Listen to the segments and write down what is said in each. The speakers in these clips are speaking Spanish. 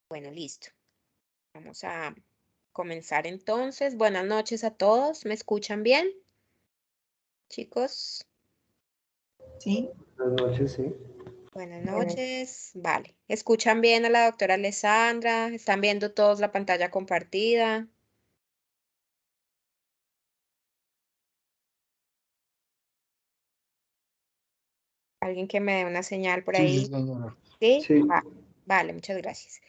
Bueno, listo. Vamos a comenzar entonces. Buenas noches a todos. ¿Me escuchan bien, chicos? Sí. Buenas noches, sí. Buenas noches. Vale. ¿Escuchan bien a la doctora Alessandra? ¿Están viendo todos la pantalla compartida? ¿Alguien que me dé una señal por Sí, ahí? señora. ¿Sí? Sí. Vale, muchas gracias.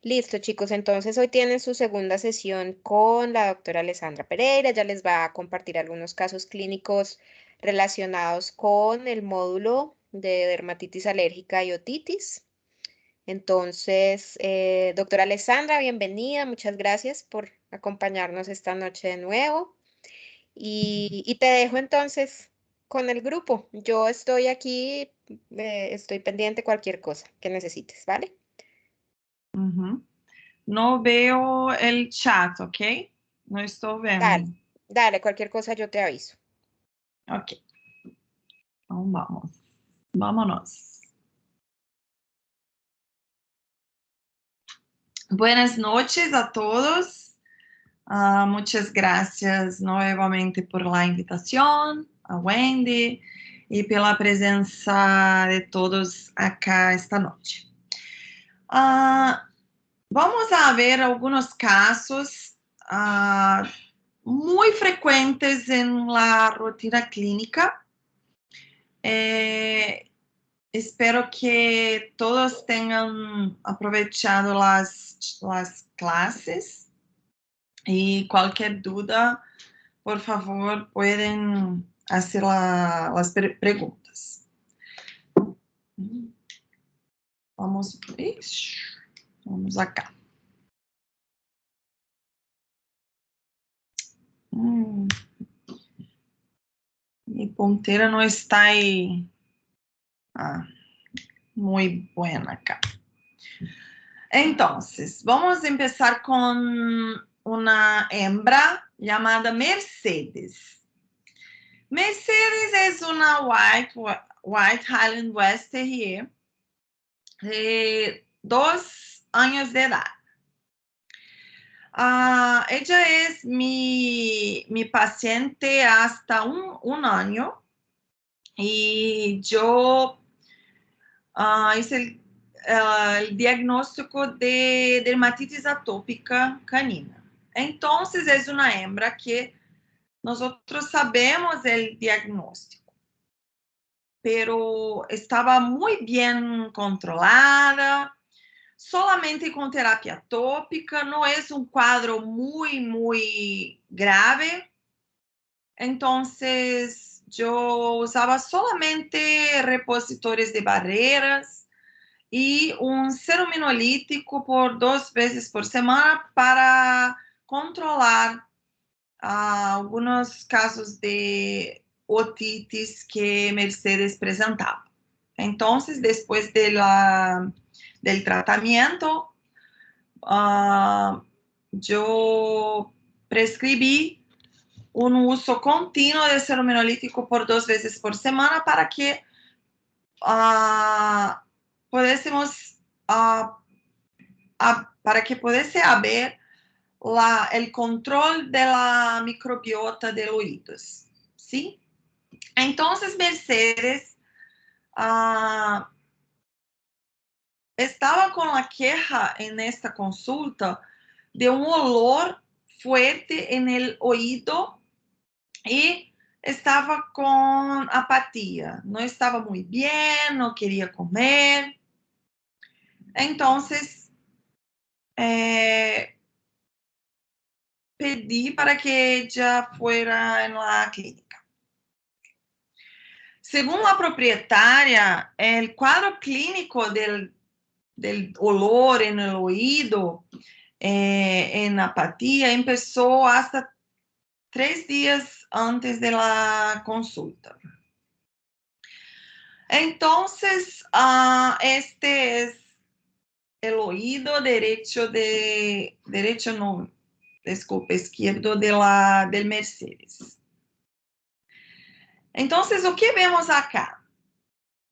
Listo, chicos. Entonces hoy tienen su segunda sesión con la doctora Alessandra Pereira. Ya les va a compartir algunos casos clínicos relacionados con el módulo de dermatitis alérgica y otitis. Entonces, doctora Alessandra, bienvenida. Muchas gracias por acompañarnos esta noche de nuevo. Y te dejo entonces con el grupo. Yo estoy aquí, estoy pendiente de cualquier cosa que necesites, ¿vale? Uhum. No veo el chat, ¿ok? No estou Dale, vendo. dale, cualquier cosa yo te aviso. Ok. Então vamos. Vámonos. Buenas noches a todos. Muchas gracias nuevamente por la invitación, a Wendy, y pela presença de todos acá esta noche. Vamos a ver algunos casos muy frecuentes en la rutina clínica. Espero que todos tengan aprovechado las clases y cualquier duda, por favor, pueden hacer las preguntas. Vamos acá. Mi puntera no está ahí muy buena acá. Entonces, vamos a empezar con una hembra llamada Mercedes. Mercedes es una White Highland West Terrier de 2 años de edad. Ella es mi paciente hasta un año y yo hice el diagnóstico de dermatitis atópica canina. Entonces es una hembra que nosotros sabemos el diagnóstico, pero estaba muy bien controlada, solamente con terapia atópica, no es un cuadro muy grave. Entonces yo usaba solamente repositores de barreras y un serominolítico por 2 veces por semana para controlar algunos casos de otitis que Mercedes presentaba. Entonces, después del tratamiento, yo prescribí un uso continuo de serominolítico por 2 veces por semana para que pudiésemos para que pudiese haber el control de la microbiota de oídos, ¿sí? Entonces, Mercedes estaba con la queja en esta consulta de un olor fuerte en el oído y estaba con apatía, no estaba muy bien, no quería comer. Entonces, pedí para que ella fuera en la clínica. Según la propietaria, el cuadro clínico del olor en el oído, en apatía, empezó hasta 3 días antes de la consulta. Entonces, este es el oído izquierdo del Mercedes. Entonces, o que vemos acá?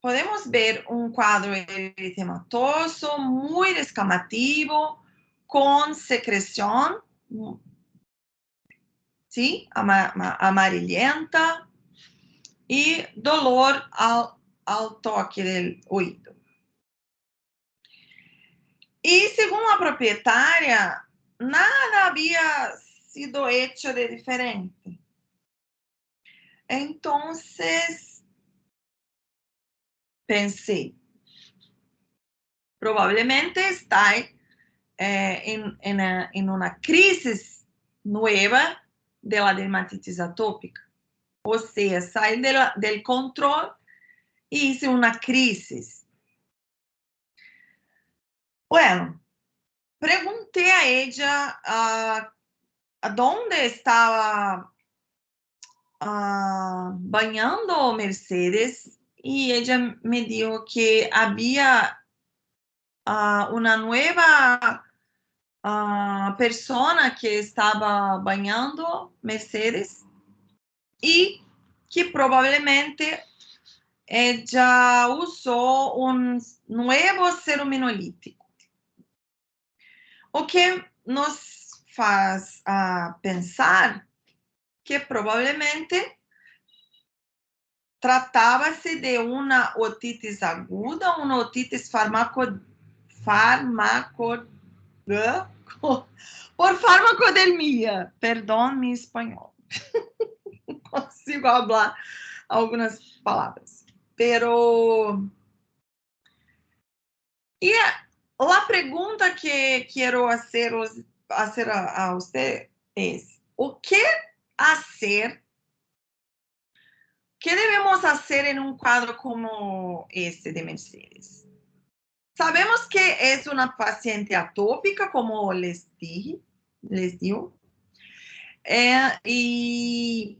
podemos ver un cuadro eritematoso muy descamativo, con secreción, ¿sí? Amarillenta y dolor al toque del oído. Y según la propietaria, nada había sido hecho de diferente. Entonces, pensé, probablemente está en una crisis nueva de la dermatitis atópica. O sea, saí del control y hice una crisis. Bueno, pregunté a ella a dónde estaba bañando Mercedes y ella me dijo que había una nueva persona que estaba bañando Mercedes y que probablemente ella usó un nuevo ceruminolítico. O que nos faz pensar que probablemente tratava-se de uma otitis aguda, uma otitis por farmacodermia. Perdão, meu espanhol. Não consigo falar algumas palavras. Pero... E a pergunta que quero fazer a você é: o que fazer? ¿Qué debemos hacer en un cuadro como este de Mercedes? Sabemos que es una paciente atópica, como les digo, y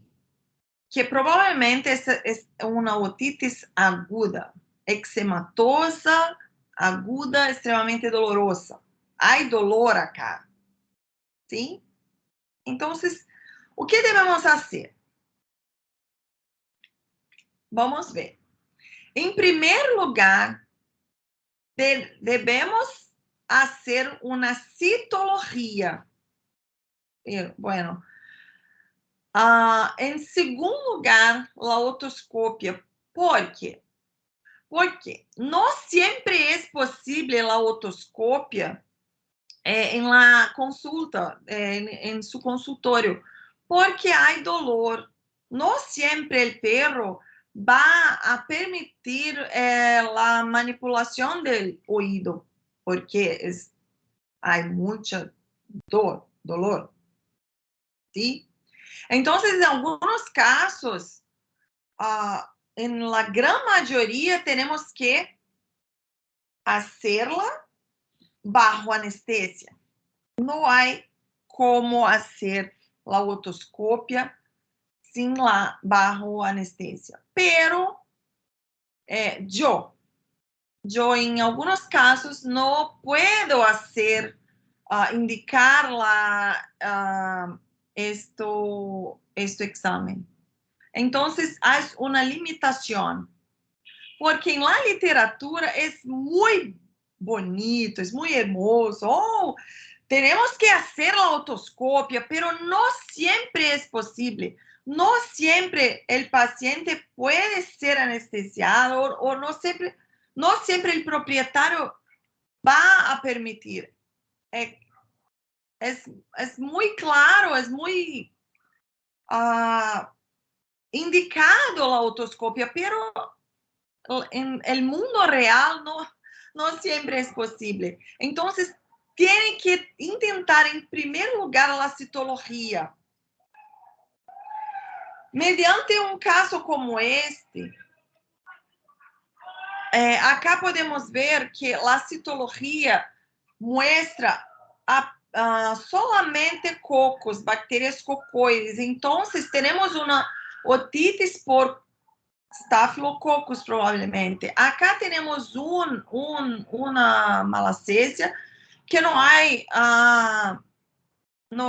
que probablemente es una otitis aguda, eczematosa, aguda, extremadamente dolorosa. Hay dolor acá, ¿sí? Entonces, ¿o qué debemos hacer? Vamos ver. En primer lugar, debemos hacer una citología. Bueno, en segundo lugar, la otoscopia. ¿Por qué? Porque no siempre es posible la otoscopia en la consulta, en su consultorio, porque hay dolor. No siempre el perro va a permitir la manipulación del oído, porque hay mucha dolor, ¿sí? Entonces, en algunos casos, en la gran mayoría tenemos que hacerla bajo anestesia. No hay cómo hacer la otoscopia sin la bajo anestesia. Pero yo en algunos casos no puedo hacer, indicar este examen. Entonces, hay una limitación. Porque en la literatura es muy bonito, es muy hermoso. Oh, tenemos que hacer la otoscopia, pero no siempre es posible. No siempre el paciente puede ser anestesiado o no siempre el propietario va a permitir. Es muy claro, es muy indicado la otoscopia, pero en el mundo real no siempre es posible. Entonces, tienen que intentar en primer lugar la citología. Mediante un caso como este, acá podemos ver que la citología muestra solamente cocos, bacterias cocoides. Entonces, tenemos una otitis por Staphylococcus, probablemente. Acá tenemos una malacesia que no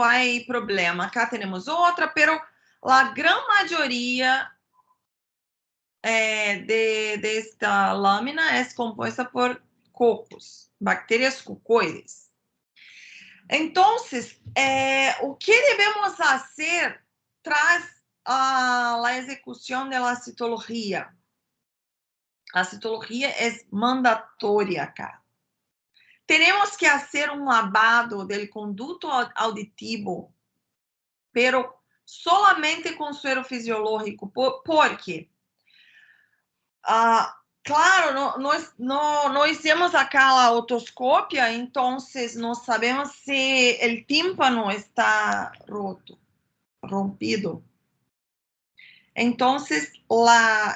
hay problema. Acá tenemos otra, pero la gran mayoría de esta lámina es compuesta por cocos, bacterias cocoides. Entonces, o que devemos hacer tras la ejecución de la citología? La citología es mandatoria acá. Tenemos que hacer un lavado del conducto auditivo, pero solamente con suero fisiológico, porque, claro, no hicimos acá la otoscopia, entonces no sabemos si el tímpano está rompido. Entonces,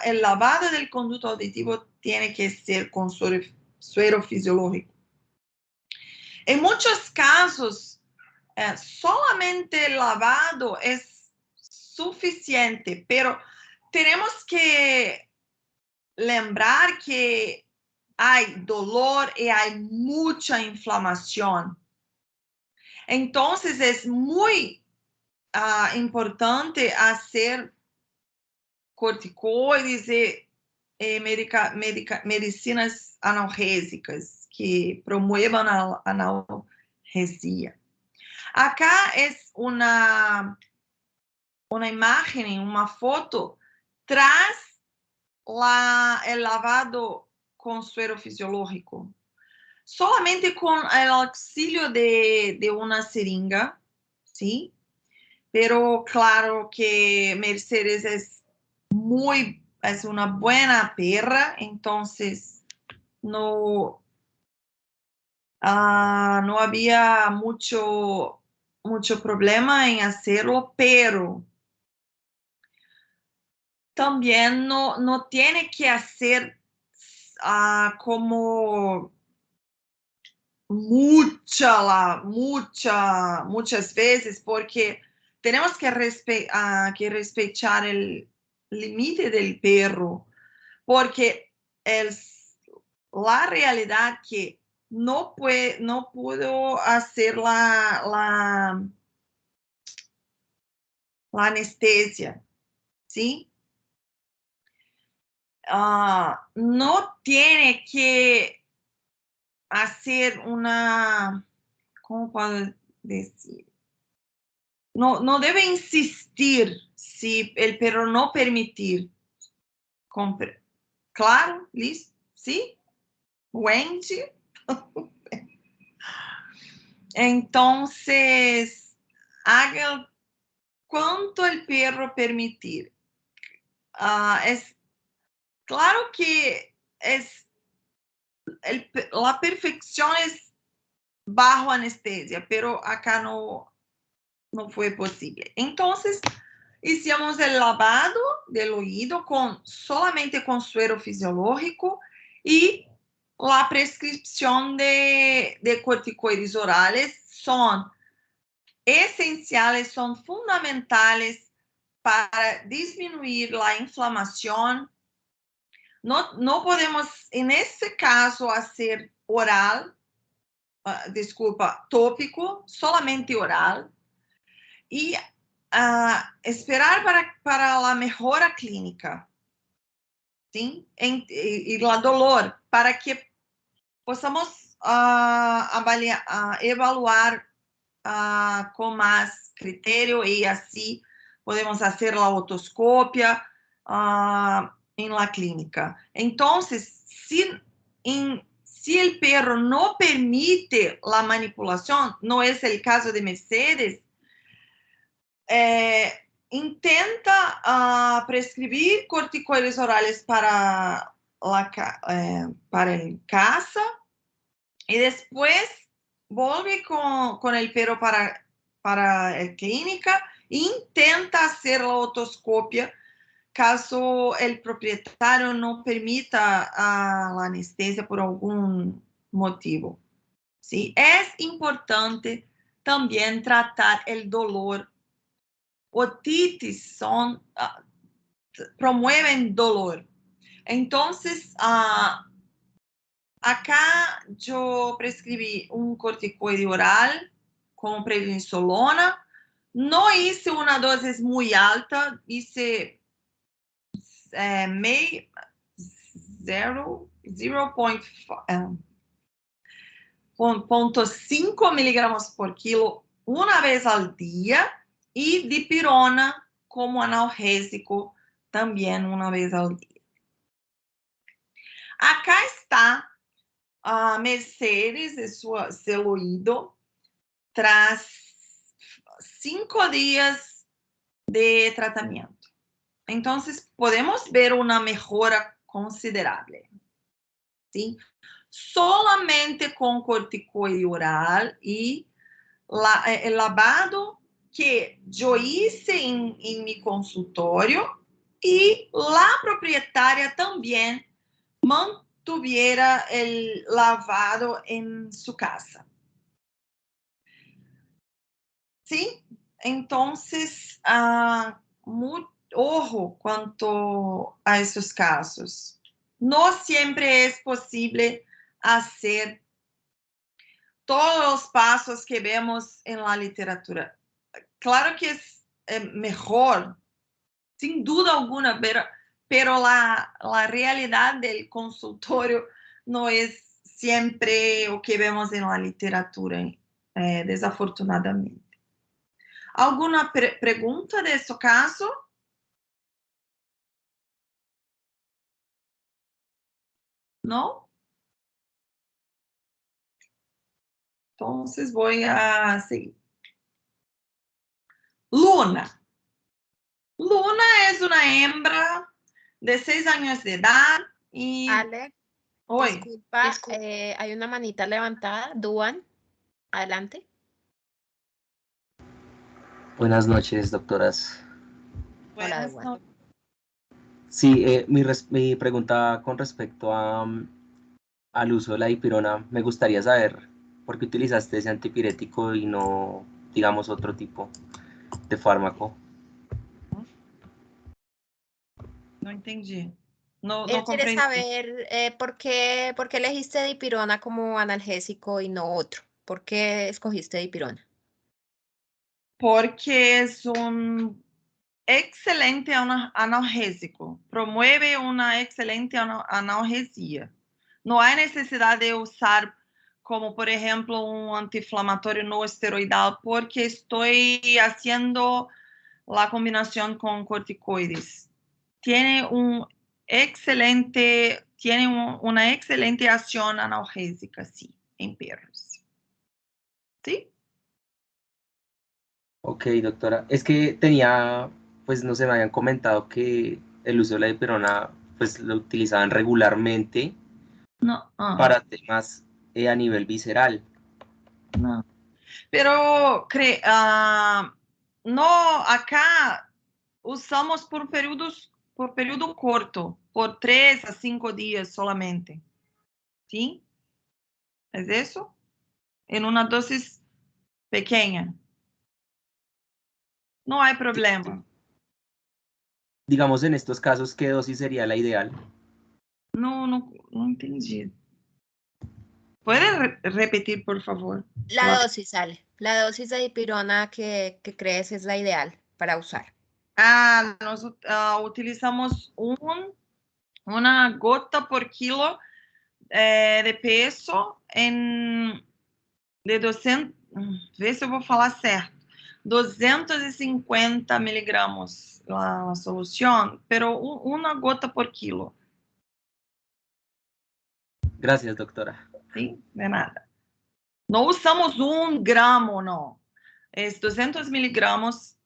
el lavado del conducto auditivo tiene que ser con suero fisiológico. En muchos casos, solamente el lavado es suficiente, pero tenemos que lembrar que hay dolor y hay mucha inflamación. Entonces, es muy importante hacer corticoides y medicinas analgésicas que promuevan la analgesia. Acá es una imagen, una foto tras el lavado con suero fisiológico. Solamente con el auxilio de una seringa, ¿sí? Pero claro que Mercedes es una buena perra, entonces no había mucho problema en hacerlo, pero también no tiene que hacer como muchas veces, porque tenemos que respetar el límite del perro, porque la realidad que no puedo hacer la anestesia, ¿sí? No tiene que hacer ¿cómo puedo decir? No debe insistir si el perro no permitir. Claro, listo, ¿sí? Wendy. Entonces, haga cuanto el perro permitir. Es claro que la perfección es bajo anestesia, pero acá no fue posible. Entonces, hicimos el lavado del oído solamente con suero fisiológico y la prescripción de corticoides orales son esenciales, son fundamentales para disminuir la inflamación. No podemos, en este caso, hacer oral, tópico, solamente oral, y esperar para la mejora clínica, ¿sí? Y la dolor, para que podamos evaluar con más criterio y así podemos hacer la otoscopia en la clínica. Entonces, si el perro no permite la manipulación, no es el caso de Mercedes, intenta prescribir corticoides orales para el casa y después vuelve con el perro para la clínica e intenta hacer la otoscopia caso el propietario no permita la anestesia por algún motivo. ¿Sí? Es importante también tratar el dolor. Otitis promueven dolor. Entonces, acá yo prescribí un corticoide oral con prednisolona. No hice una dosis muy alta, hice 0,5 miligramos por quilo uma vez ao dia e dipirona como analgésico também uma vez ao dia. Acá está a Mercedes e sua celuído tras 5 dias de tratamento. Então, podemos ver uma melhora considerável. Sim? Solamente com corticoide oral e lavado que eu hice em meu consultório e a proprietária também mantuviera o lavado em sua casa. Sim? Então, ojo quanto a esses casos. Não sempre é possível fazer todos os passos que vemos na literatura. Claro que é melhor, sem dúvida alguma, pero a realidade do consultório não é sempre o que vemos na literatura, desafortunadamente. Alguma pergunta desse caso? Não? Então, vou a seguir. Luna. Luna é uma hembra de 6 anos de idade e... Ale, Oi. disculpa, hay una manita levantada. Duan, adelante. Buenas noches, doctoras. Hola, Buenas Duan. noches. Sí, mi pregunta con respecto al uso de la dipirona, me gustaría saber por qué utilizaste ese antipirético y no, digamos, otro tipo de fármaco. Não entendi. Não Él quiere compreendi. saber por qué elegiste dipirona como analgésico y no otro. ¿Por qué escogiste dipirona? Porque é excelente analgésico. Promueve uma excelente analgesia. Não há necessidade de usar como, por exemplo, um anti-inflamatório não esteroidal, porque estou fazendo a combinação com corticoides. Tiene uma excelente ação analgésica, sim, em perros. ¿Sí? Ok, doctora. Es que tenía, pues no sé, me habían comentado que el uso de la dipirona, pues lo utilizaban regularmente No. para temas a nivel visceral. No. Pero no, acá usamos por período corto, por 3 a 5 dias solamente. ¿Sí? ¿Es eso? En una dosis pequeña. No hay problema. Digamos, en estos casos, ¿qué dosis sería la ideal? No entendí. ¿Puede repetir, por favor? La dosis, Ale. La dosis de dipirona que crees es la ideal para usar. Nós utilizamos uma gota por quilo de peso de 200, vê se eu vou falar certo, 250 miligramos a solução, pero uma gota por quilo. Gracias, doctora. Sim, de nada. Não usamos 1 gramo, não. É 200 miligramos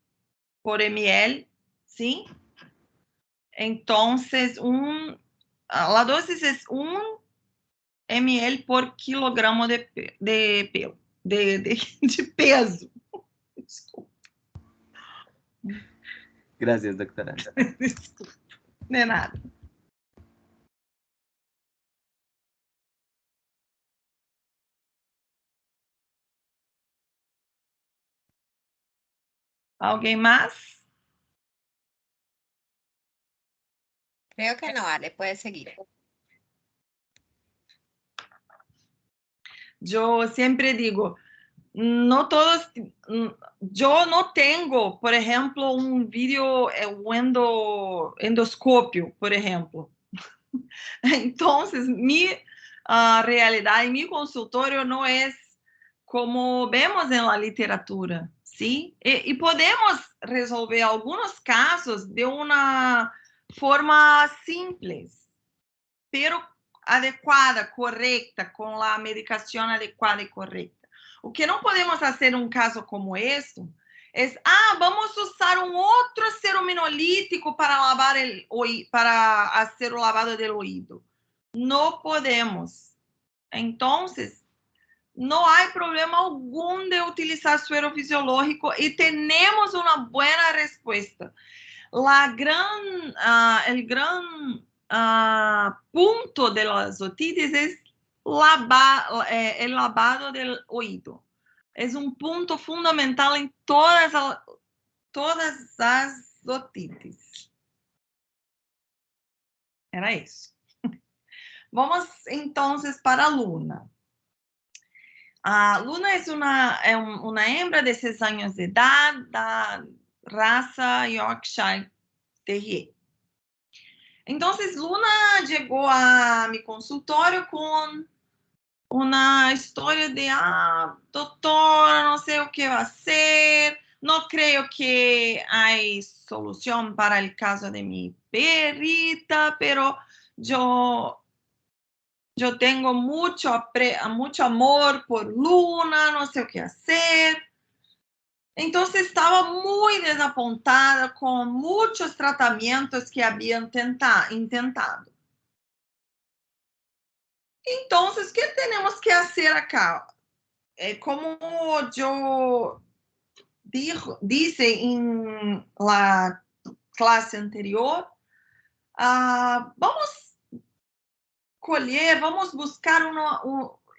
por ml, sim? Então, a dosis é 1 ml por quilogramo de pelo, de peso. Desculpa. Gracias, doctora. Desculpa. De nada. Alguém mais? Creo que no, Ale, puedes seguir. Eu sempre digo, no todos, yo no tengo, por ejemplo, un video endoscopio, por ejemplo. Entonces, mi realidad en mi consultorio no es como vemos en la literatura, ¿sí? Y podemos resolver algunos casos de una forma simple, pero adequada, correcta, con la medicación adecuada y correcta. O que não podemos fazer um caso como este é, vamos usar um outro ceruminolítico para lavar para fazer o lavado do ouído. Não podemos. Então, não há problema algum de utilizar suero fisiológico e temos uma boa resposta. El gran punto de las otitis es el lavado del oído. Es un punto fundamental en todas las otitis. Era eso. Vamos entonces para Luna. Luna es una hembra de 6 años de edad, da raza Yorkshire Terrier. Entonces, Luna llegó a mi consultorio con una historia de, doctora, no sé qué va a hacer, no creo que hay solución para el caso de mi perrita, pero yo tengo mucho amor por Luna, no sé qué hacer. Entonces estaba muy desapontada con muchos tratamientos que habían intentado. Entonces, ¿qué tenemos que hacer acá? Como yo dije en la clase anterior, vamos buscar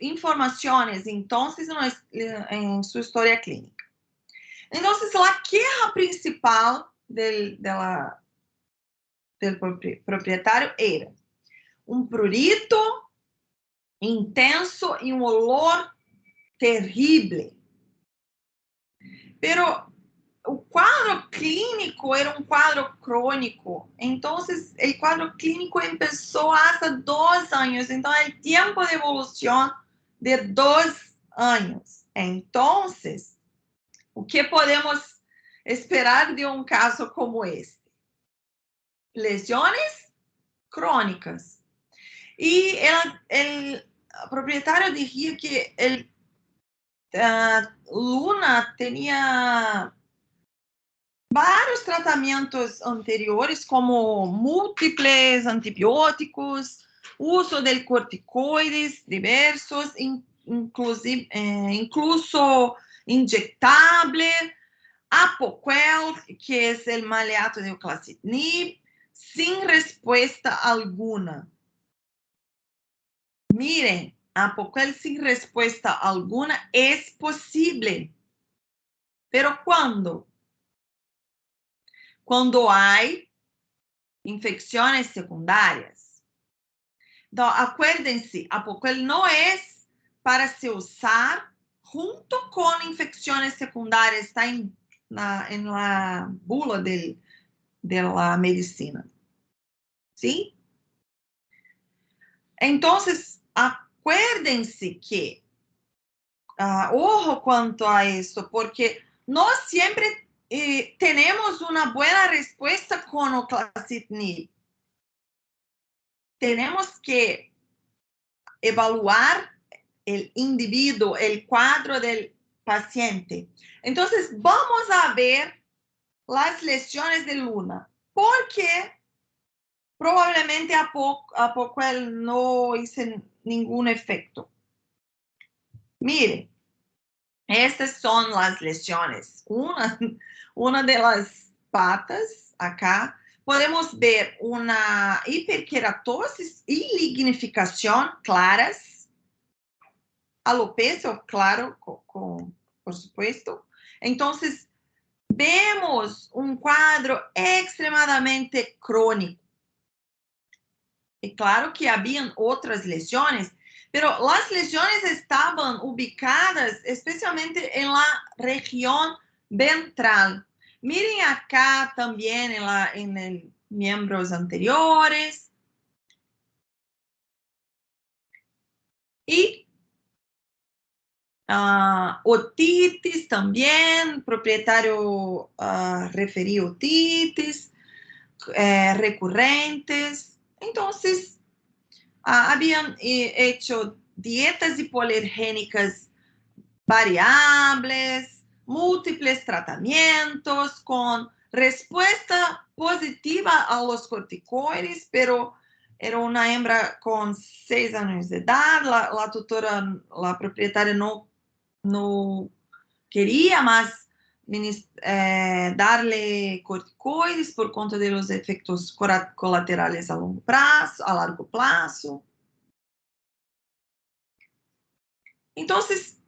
informaciones entonces en su historia clínica. Entonces, la queja principal del propietario era un prurito intenso y un olor terrible. Pero el cuadro clínico era un cuadro crónico. Entonces, el cuadro clínico empezó hace 2 años. Entonces, el tiempo de evolución de 2 años. Entonces, o que podemos esperar de um caso como este? Lesiones crônicas. E o proprietário dizia que Luna tinha vários tratamentos anteriores, como múltiples antibióticos, uso de corticoides diversos, incluso inyectable, Apoquel, que es el maleato de Oclacitinib, sin respuesta alguna. Miren, Apoquel sin respuesta alguna es posible. Pero ¿cuándo? Cuando hay infecciones secundarias. Entonces, acuérdense, Apoquel no es para se usar junto con infecciones secundarias, está en la bula de la medicina. ¿Sí? Entonces, acuérdense que, ojo cuanto a esto, porque no siempre tenemos una buena respuesta con Oclacitinib. Tenemos que evaluar el individuo, el cuadro del paciente. Entonces, vamos a ver las lesiones de Luna, porque probablemente Apoquel no hizo ningún efecto. Mire, estas son las lesiones. Una de las patas acá, podemos ver una hiperkeratosis y lignificación claras, alopecia, claro, por supuesto. Entonces, vemos un cuadro extremadamente crónico. Y claro que habían otras lesiones, Pero las lesiones estaban ubicadas especialmente en la región ventral. Miren acá también en el miembros anteriores. Y otitis también, propietario referiu otitis, recurrentes. Entonces, habían hecho dietas hipoalergénicas variables, múltiples tratamientos con respuesta positiva a los corticoides, pero era una hembra con 6 años de edad, la tutora, la propietaria no quería más darle corticoides por conta de los efectos colaterales a largo plazo. Entonces,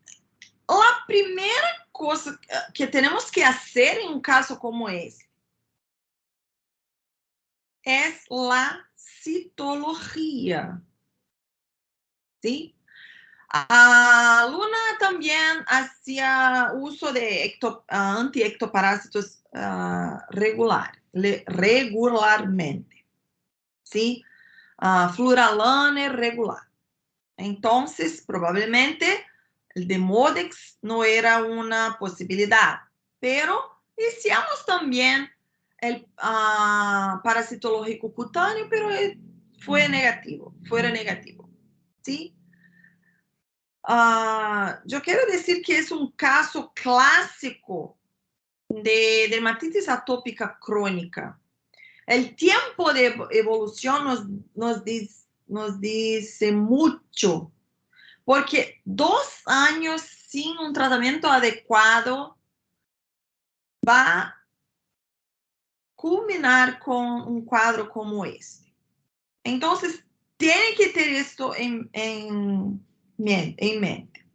la primera cosa que tenemos que hacer en un caso como ese es la citología, ¿sí? A aluna también hacía uso de antiectoparásitos regularmente, ¿sí? Fluralane regular. Entonces, probablemente, el Demodex no era una posibilidad, pero hicimos también el parasitológico cutáneo, pero fuera negativo, ¿sí? Yo quiero decir que es un caso clásico de dermatitis atópica crónica. El tiempo de evolución nos dice mucho, porque 2 años sin un tratamiento adecuado va a culminar con un cuadro como este. Entonces, tiene que tener esto en mente.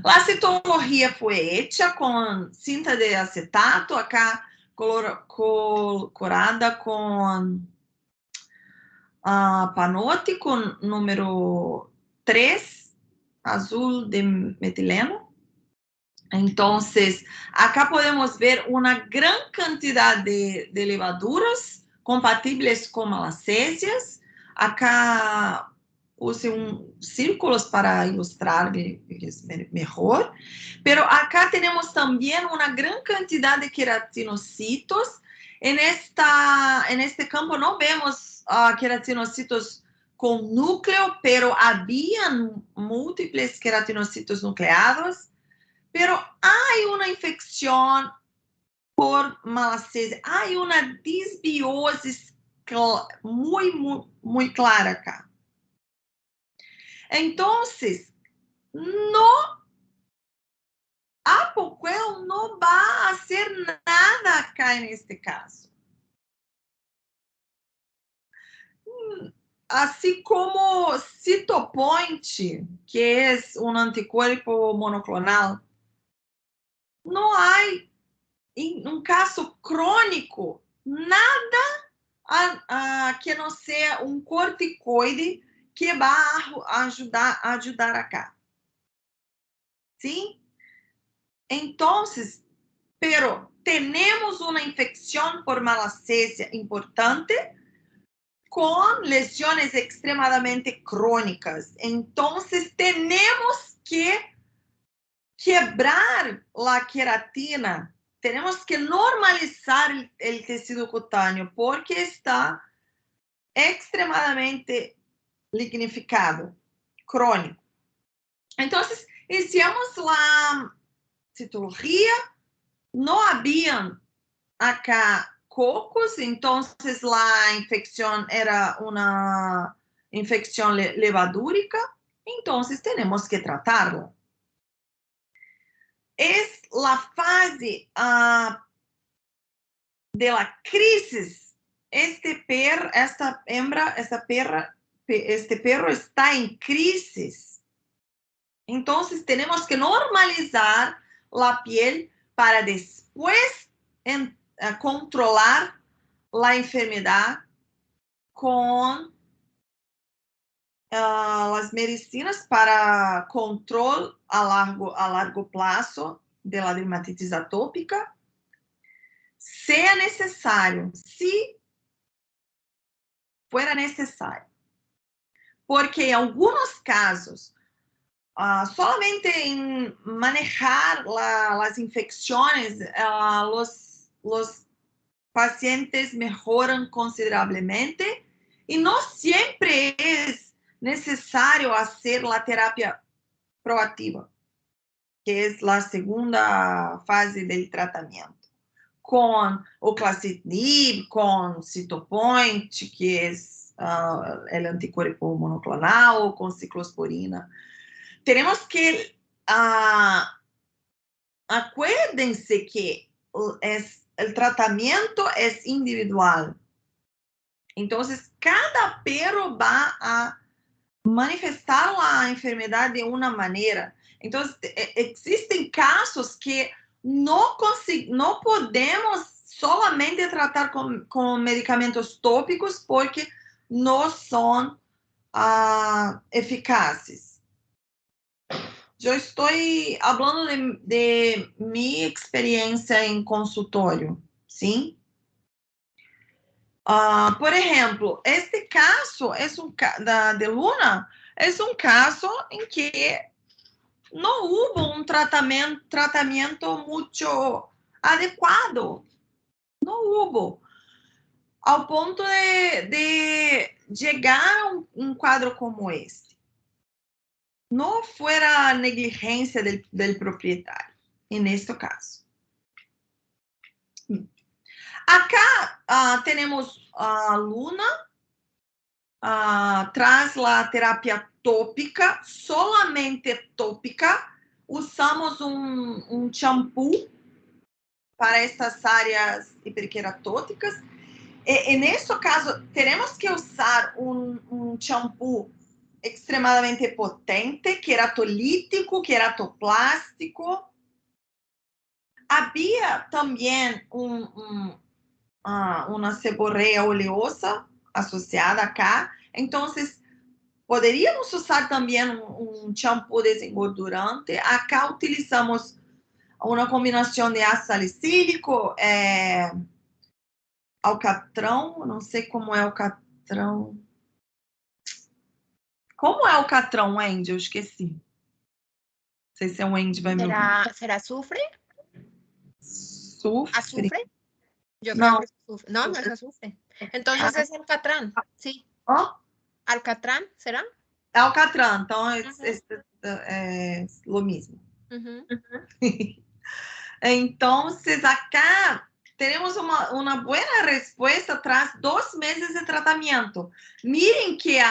La citología fue hecha con cinta de acetato, acá colorada con panótico número 3, azul de metileno. Entonces, acá podemos ver una gran cantidad de levaduras compatibles con malacésias. Acá use círculos para ilustrar mejor. Pero acá tenemos también una gran cantidad de queratinocitos. En este campo no vemos queratinocitos con núcleo, pero habían múltiples queratinocitos nucleados. Pero hay una infección por malacesia, hay una disbiosis muy, muy, muy clara acá. Entonces, Apoquel no va a hacer nada acá en este caso. Así como Cytopoint, que es un anticuerpo monoclonal, no hay, en un caso crónico, nada que no sea un corticoide que va a ayudar acá. ¿Sí? Entonces, pero tenemos una infección por malacesia importante con lesiones extremadamente crónicas. Entonces, tenemos que quebrar la queratina. Tenemos que normalizar el tejido cutáneo porque está extremadamente lignificado, crónico. Entonces, hicimos la citología, no habían acá cocos, entonces la infección era una infección levadúrica, entonces tenemos que tratarla. Es la fase de la crisis. Este perro está en crisis. Entonces tenemos que normalizar la piel para después controlar la enfermedad con las medicinas para control a largo plazo de la dermatitis atópica, sea necesario, si fuera necesario. Porque en algunos casos, solamente en manejar las infecciones, los pacientes mejoran considerablemente y no siempre es necesario hacer la terapia proactiva, que es la segunda fase del tratamiento, con oclacitinib, con Cytopoint, que es el anticuerpo monoclonal, con ciclosporina. Tenemos que, acuérdense que el tratamiento es individual. Entonces, cada perro va a manifestar la enfermedad de una manera. Entonces, existen casos que no podemos solamente tratar con medicamentos tópicos porque no son eficaces. Yo estoy hablando de mi experiencia en consultorio, ¿sí? Por ejemplo, este caso de Luna es un caso en que no hubo un tratamiento mucho adecuado. No hubo. Al punto de llegar a un cuadro como este. No fuera negligencia del propietario, en este caso. Acá tenemos a Luna tras la terapia tópica, solamente tópica. Usamos un champú para estas áreas hiperqueratóticas. En este caso, tenemos que usar un champú extremadamente potente, queratolítico, queratoplástico. Había también una seborrea oleosa asociada acá. Entonces, poderíamos usar también un champú desengordurante. Acá utilizamos una combinación de ácido salicílico, alcatrão, não sei como é alcatrão. Como é alcatrão, Wendy? Eu esqueci. Não sei se é o Wendy vai me ouvir. ¿Será azufre? Sufre? ¿Azufre? Yo No. creo que es azufre. No, no es azufre. Entonces es alcatrán, sí. Oh, ¿Alcatrán será? alcatrán, então é lo mismo. Entonces, acá tenemos una buena respuesta tras 2 meses de tratamiento. Miren que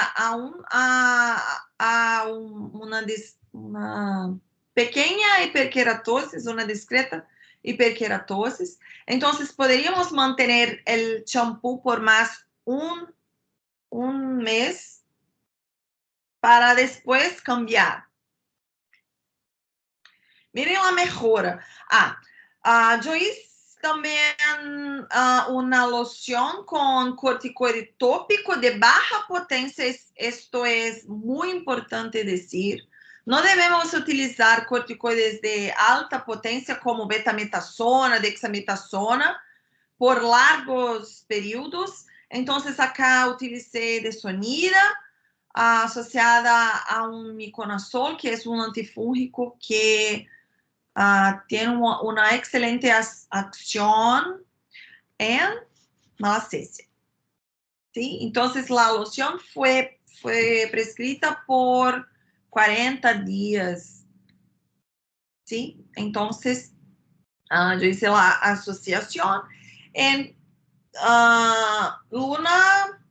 una pequeña hiperkeratosis, una discreta hiperkeratosis. Entonces, podríamos mantener el champú por más un mes para después cambiar. Miren la mejora. Yo hice también una loción con corticoide tópico de baja potencia. Esto es muy importante decir. No debemos utilizar corticoides de alta potencia como betametasona, dexametasona por largos periodos. Entonces, acá utilicé Desonida asociada a un miconazol, que es un antifúngico que tiene una excelente acción en malacesia. ¿Sí? Entonces, la loción fue prescrita por 40 días. ¿Sí? Entonces, yo hice la asociación. Luna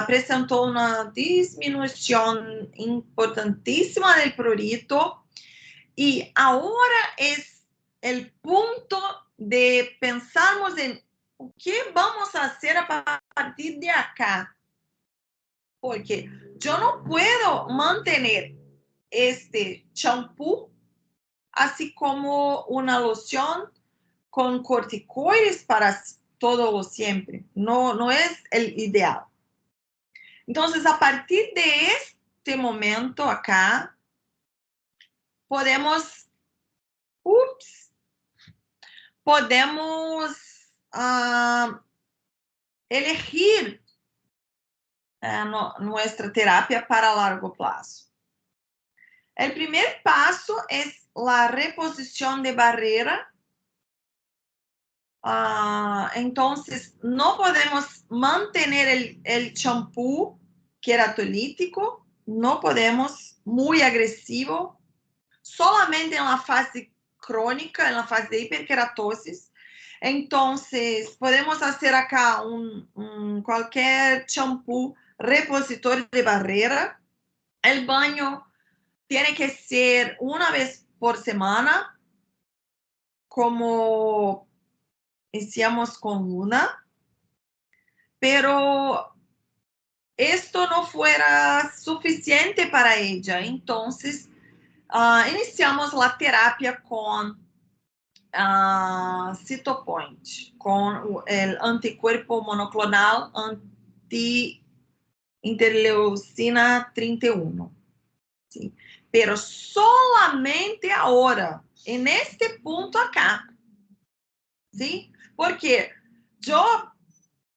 presentó una disminución importantísima del prurito. Y ahora es el punto de pensarmos en qué vamos a hacer a partir de acá. Porque yo no puedo mantener este champú así como una loción con corticoides para todo o siempre. No es el ideal. Entonces, a partir de este momento acá, podemos elegir nuestra terapia para largo plazo. El primer paso es la reposición de barrera. Entonces, no podemos mantener el champú queratolítico, no podemos, muy agresivo, solamente en la fase crónica, en la fase de hiperkeratosis. Entonces, podemos hacer acá cualquier champú repositor de barrera. El baño tiene que ser una vez por semana, como hicimos con Luna, pero esto no fuera suficiente para ella. Entonces, iniciamos la terapia con Cytopoint, con el anticuerpo monoclonal anti-interleucina 31. ¿Sí? Pero solamente ahora, en este punto acá, ¿sí? Porque yo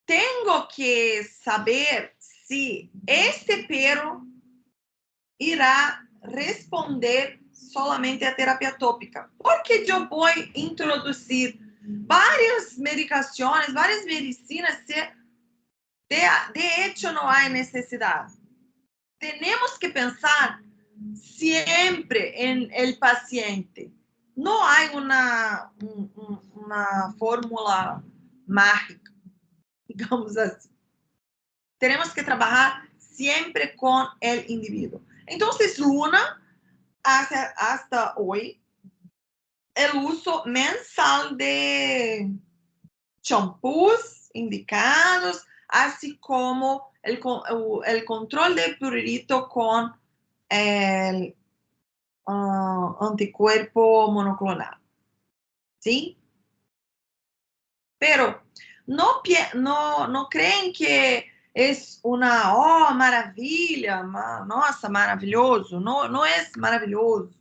tengo que saber si este perro irá responder solamente a terapia tópica, porque yo voy a introducir varias medicaciones, varias medicinas, de hecho no hay necesidad. Tenemos que pensar siempre en el paciente. No hay una fórmula mágica, digamos así. Tenemos que trabajar siempre con el individuo. Entonces, Luna hace hasta hoy el uso mensal de champús indicados, así como el control de prurito con el anticuerpo monoclonal. ¿Sí? Pero no creen que es una maravilla, nossa, maravilloso. No es maravilloso.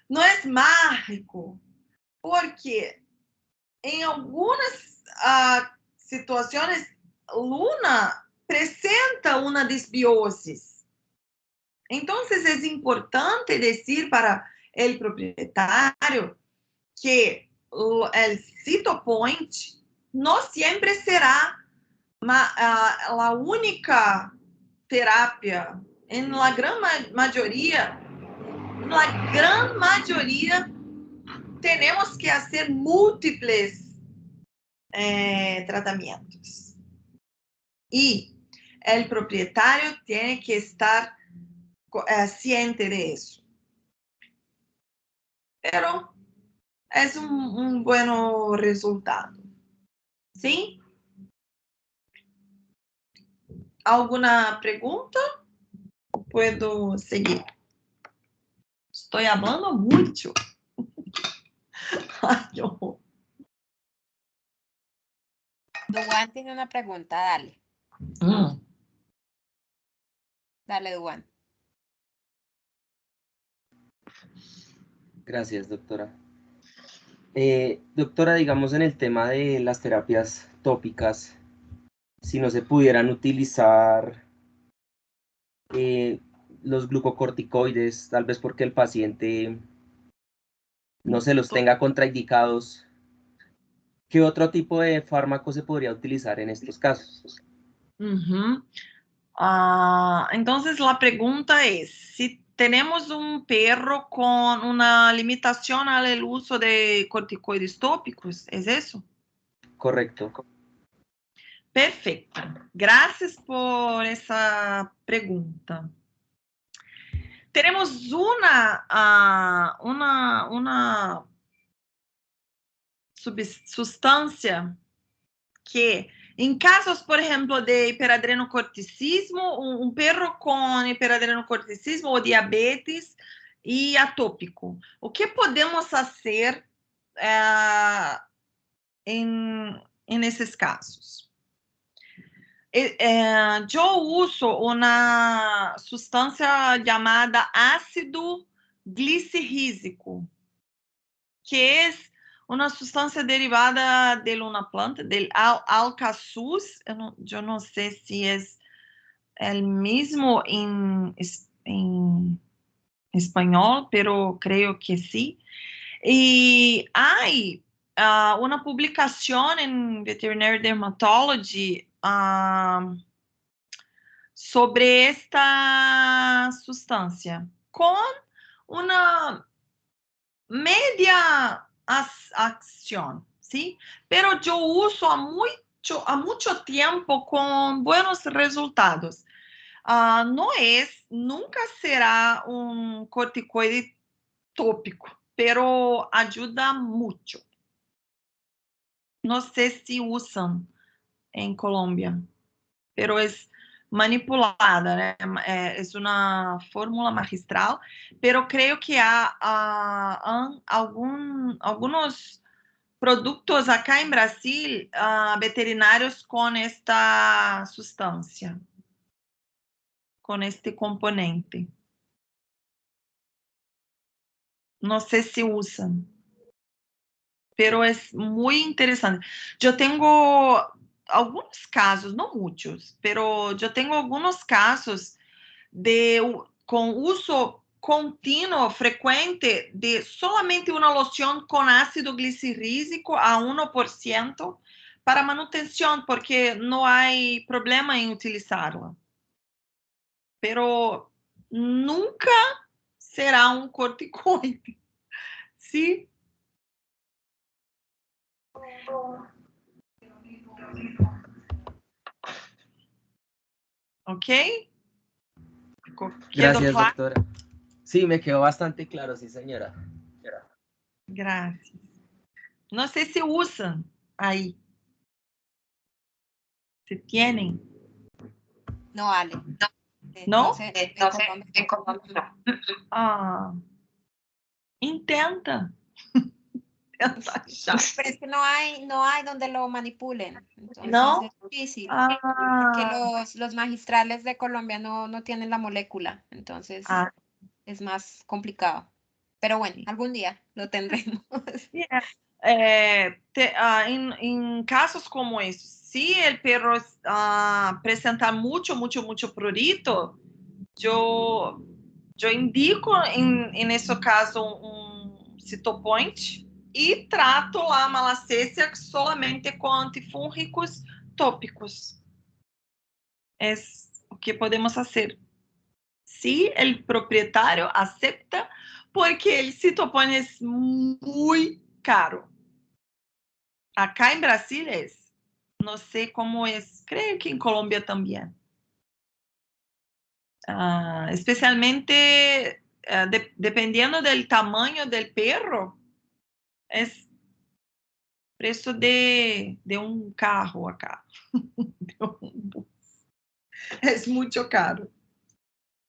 No es mágico. Porque en algunas situaciones, Luna presenta una disbiosis. Entonces, es importante decir para el propietario que el Cytopoint no siempre será la única terapia. En la gran mayoría, tenemos que hacer múltiples tratamientos. Y el propietario tiene que estar ciente de eso. Pero es un buen resultado. ¿Sí? ¿Alguna pregunta? Puedo seguir. Estoy hablando mucho. Ay, yo. Duan tiene una pregunta, dale. Dale, Duan. Gracias, doctora. Doctora, digamos en el tema de las terapias tópicas, si no se pudieran utilizar los glucocorticoides, tal vez porque el paciente no se los tenga contraindicados, ¿qué otro tipo de fármaco se podría utilizar en estos casos? Entonces la pregunta es, si tenemos un perro con una limitación al uso de corticoides tópicos, ¿es eso? Correcto. Perfecto. Gracias por esa pregunta. Tenemos una sustancia que, en casos, por ejemplo, de hiperadrenocorticismo, un perro con hiperadrenocorticismo o diabetes y atópico, o que podemos hacer en esses casos? Yo uso una sustancia llamada ácido glicerrísico, que es una sustancia derivada de una planta, del alcaçuz. Yo no sé si es el mismo en español, pero creo que sí. Y hay una publicación en Veterinary Dermatology sobre esta sustancia con una media acción, ¿sí? Pero yo uso a mucho tiempo con buenos resultados. Nunca será un corticoide tópico, pero ayuda mucho. No sé si usan en Colombia, pero es manipulada, né? Es una fórmula magistral, pero creo que hay algunos productos acá en Brasil veterinarios con esta sustancia, con este componente. No sé si usan, pero es muy interesante. Yo tengo algunos casos, no muchos, pero yo tengo algunos casos con uso continuo, frecuente, de solamente una loción con ácido glicerrísico a 1% para manutención, porque no hay problema en utilizarla. Pero nunca será un corticoide, ¿sí? ¿Ok? ¿Quedó Gracias, claro? doctora. Sí, me quedó bastante claro, sí, señora. Gracias. No sé si usan ahí. Si tienen. No, Ale. ¿No? No sé, en Colombia no. Intenta. Tenta achar. Pero es que no hay donde lo manipulen. Entonces ¿No? es difícil. Porque los magistrales de Colombia no tienen la molécula. Entonces es más complicado. Pero bueno, algún día lo tendremos. Yeah. En casos como estos, si el perro presenta mucho prurito, yo indico en ese caso un Cytopoint y trato la malacesia solamente con antifúngicos tópicos. Es lo que podemos hacer. Si el propietario acepta, porque el Cytopoint es muy caro. Acá en Brasil es. No sé cómo es. Creo que en Colombia también. Especialmente dependiendo del tamaño del perro, es precio de un carro acá. Es mucho caro.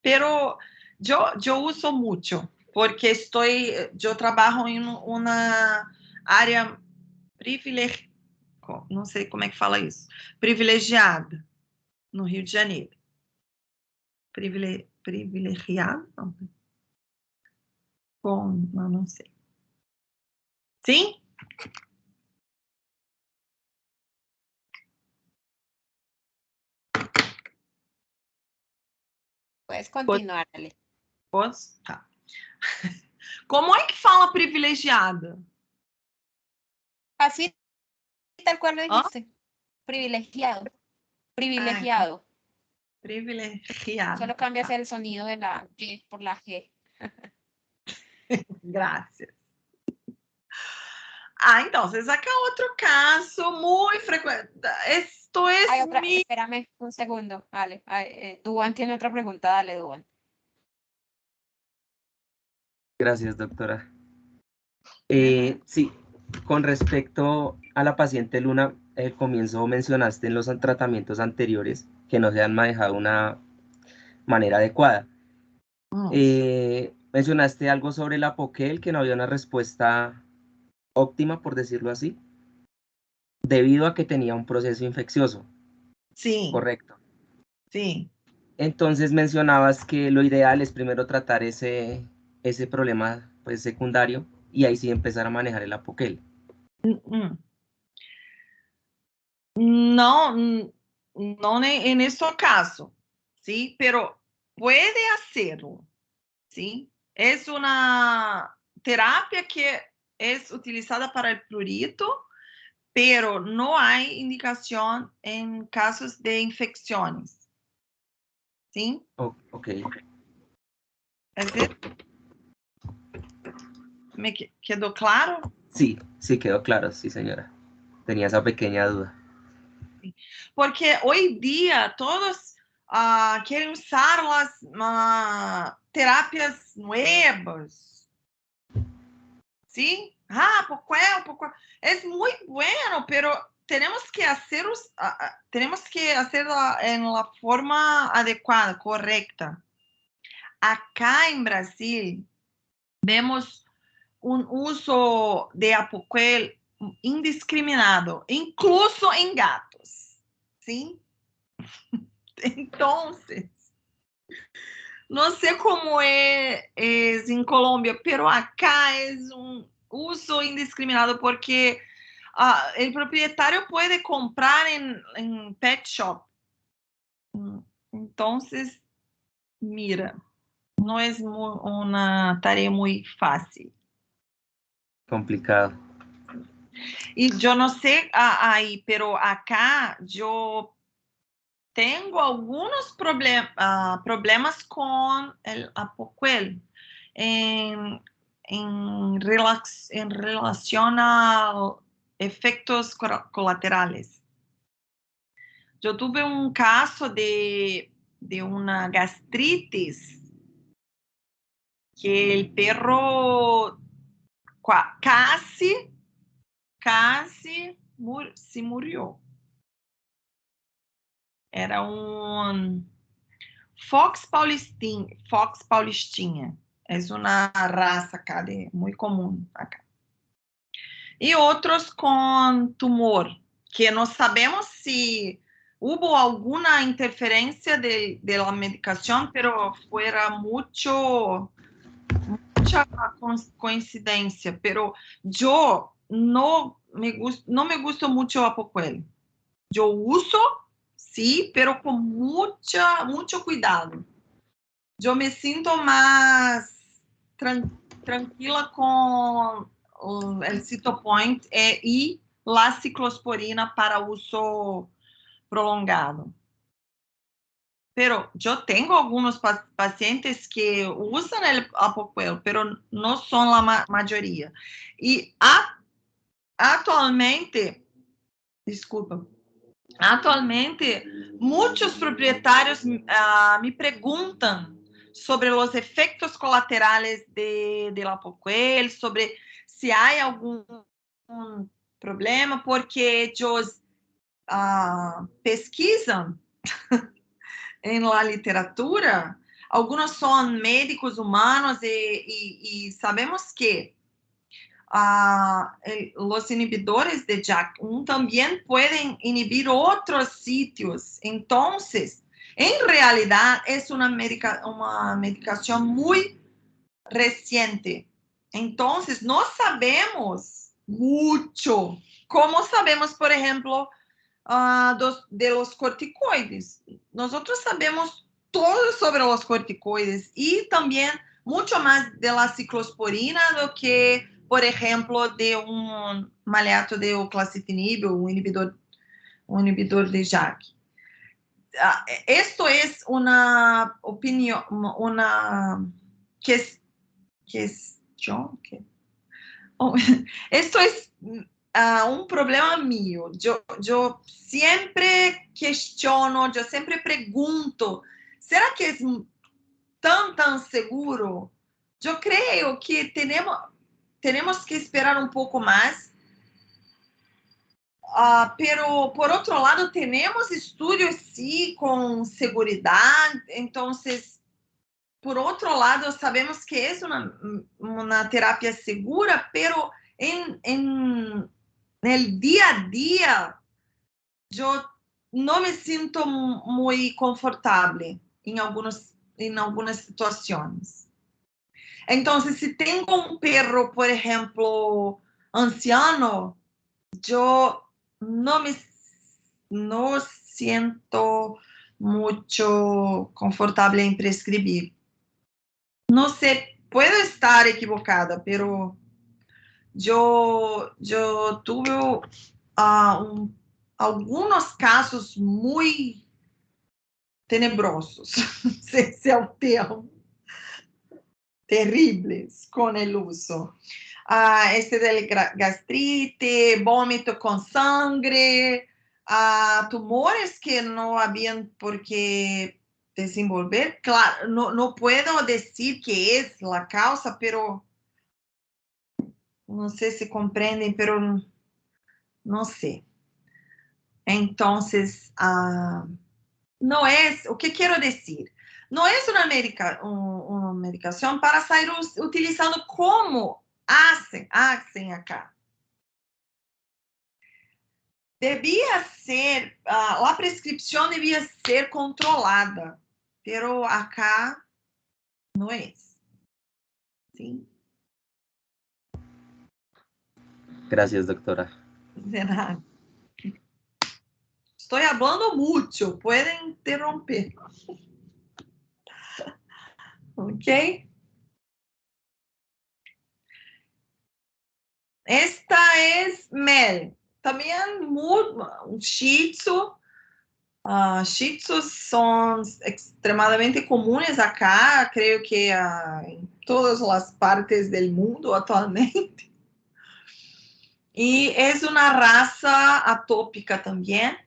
Pero yo uso mucho, porque yo trabajo en una área privilegiada, não sei como é que fala isso, privilegiada, no Rio de Janeiro. Privilegiada? Não. Bom, não sei. Sim? Puedes continuar, Ale. Posso? Tá. Como é que fala privilegiada? Así, tal cual lo dijiste. Privilegiado. Privilegiado. Privilegiada. Solo cambias el sonido de la G por la G. Gracias. Entonces, acá otro caso muy frecuente. Esto es Espérame un segundo, Ale. Duan tiene otra pregunta, dale, Duan. Gracias, doctora. Sí, con respecto a la paciente Luna, al comienzo mencionaste en los tratamientos anteriores que no se han manejado de una manera adecuada. Mencionaste algo sobre la Poquel, que no había una respuesta óptima, por decirlo así, debido a que tenía un proceso infeccioso. Sí, correcto. sí. Entonces mencionabas que lo ideal es primero tratar ese problema pues, secundario y ahí sí empezar a manejar el apoquel. Mm. No, no en este caso, ¿sí? Pero puede hacerlo, ¿sí? Es una terapia que es utilizada para el prurito, pero no hay indicación en casos de infecciones, ¿sí? Ok, Es decir, ¿me quedó claro? sí, sí quedó claro, sí señora. Tenía esa pequeña duda. Porque hoy día todos quieren usar las terapias nuevas, ¿sí? Pocuel. Es muy bueno, pero tenemos que hacerlo en la forma adecuada, correcta. Acá en Brasil vemos un uso de apoquel indiscriminado, incluso en gatos, ¿sí? Entonces, no sé cómo es en Colombia, pero acá es un uso indiscriminado porque el propietario puede comprar en pet shop. Entonces, mira, no es una tarea muy fácil. Complicado. Y yo no sé ahí, pero acá yo tengo algunos problemas con el apoquel en relación a efectos colaterales. Yo tuve un caso de una gastritis que el perro casi se murió. Era un Fox Paulistinha. Es una raza acá muy común acá. Y otros con tumor, que no sabemos si hubo alguna interferencia de la medicación, pero fuera mucha coincidencia. Pero yo no me gusta mucho apoquel. Yo uso, sí, pero con mucho cuidado. Yo me siento más tranquila con el Cytopoint y la ciclosporina para uso prolongado. Pero yo tengo algunos pacientes que usan el apoquel, pero no son la mayoría. Y atualmente, desculpa, atualmente, muchos propietarios me preguntan sobre os efeitos colaterais del apoquel, sobre se há algum problema, porque eles pesquisam em la literatura. Algunos são médicos humanos e sabemos que los inhibidores de JAK1 también pueden inhibir otros sitios. Entonces, en realidad es una medicación muy reciente. Entonces, no sabemos mucho. Como sabemos, por ejemplo, de los corticoides. Nosotros sabemos todo sobre los corticoides y también mucho más de la ciclosporina do que, por ejemplo, de un maleato de oclacitinib o un inhibidor de JAK. Esto es una opinión, esto es un problema mío. Yo siempre questiono, yo siempre pregunto, ¿será que es tan seguro? Yo creo que tenemos que esperar un poco más. Pero, por otro lado, tenemos estudios, sí, con seguridad. Entonces, por otro lado, sabemos que es una terapia segura, pero en el día a día, yo não me sinto muito confortável em algumas situações. Então, se tenho um perro, por exemplo, anciano, eu não sinto muito confortável em prescrever. Não sei, puedo estar equivocada, pero eu tive alguns casos muito tenebrosos, se é o termo, terríveis com o uso. Este de gastrite, vômito com sangue, tumores que não haviam por que desenvolver. Claro, não posso dizer que é a causa, pero não sei se compreendem, pero não sei. Então, não é, o que quero dizer? Não é uma medicação para sair utilizando como hacen acá. Devia ser, a prescrição devia ser controlada, pero acá não é. Sim. Gracias, doctora. De nada. Estou falando muito, podem interromper. Ok? Esta é Mel. Também um Shih Tzu. Shih Tzus são extremadamente comuns acá, creio que em todas as partes do mundo atualmente. E é uma raça atópica também.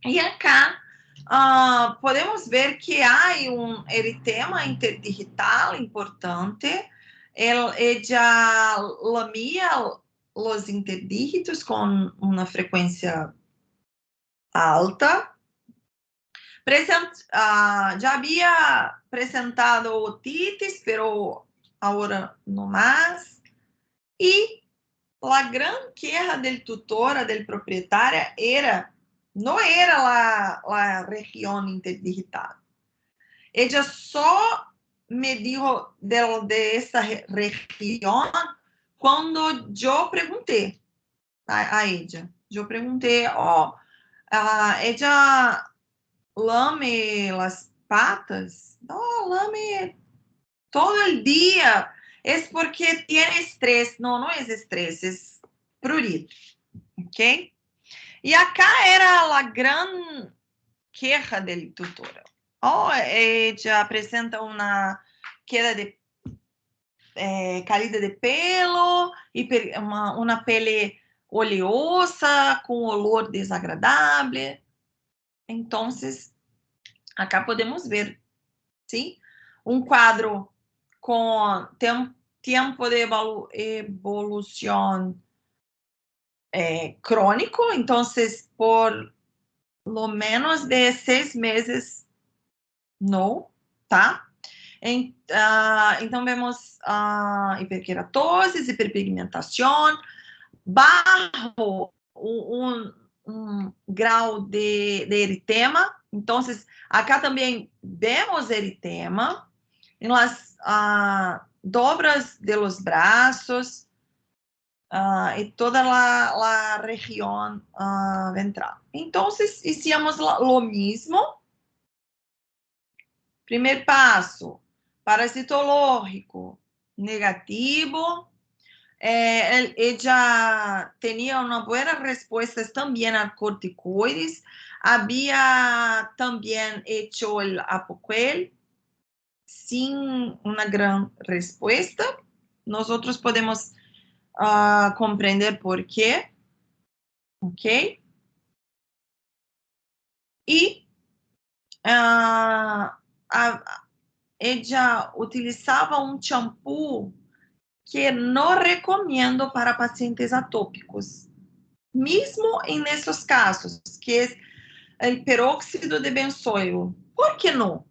E acá podemos ver que há um eritema interdigital importante. Ella lamia os interdígitos com uma frequência alta. Já havia apresentado otitis, pero agora não mais. E a grande queja do tutora, do proprietário, não era a região interdigital. Ela só me dijo de essa região quando eu perguntei a ella. Eu perguntei, ella lame as patas? No, lame todo el día. Es porque tiene estrés. No es estrés, es prurito. ¿Ok? Y acá era la gran queja del tutor. Ella presenta una queda de caída de pelo, y una pele oleosa, com olor desagradável. Então, acá podemos ver, sim? Um quadro com tempo de evolução crônico, então, por lo menos de 6 meses, não, tá? Então, vemos hiperqueratose, hiperpigmentação, bajo um grau de eritema. Então, acá também vemos eritema em las dobras de los braços e toda a região ventral. Então, hicimos lo mismo. Primeiro passo, parasitológico negativo. Ella tenía una buena respuesta también a corticoides. Había también hecho el Apoquel sin una gran respuesta. Nosotros podemos comprender por qué. ¿Ok? Y ella utilizaba un champú que não recomendo para pacientes atópicos, mesmo nesses casos, que é o peróxido de benzoilo. Por que não?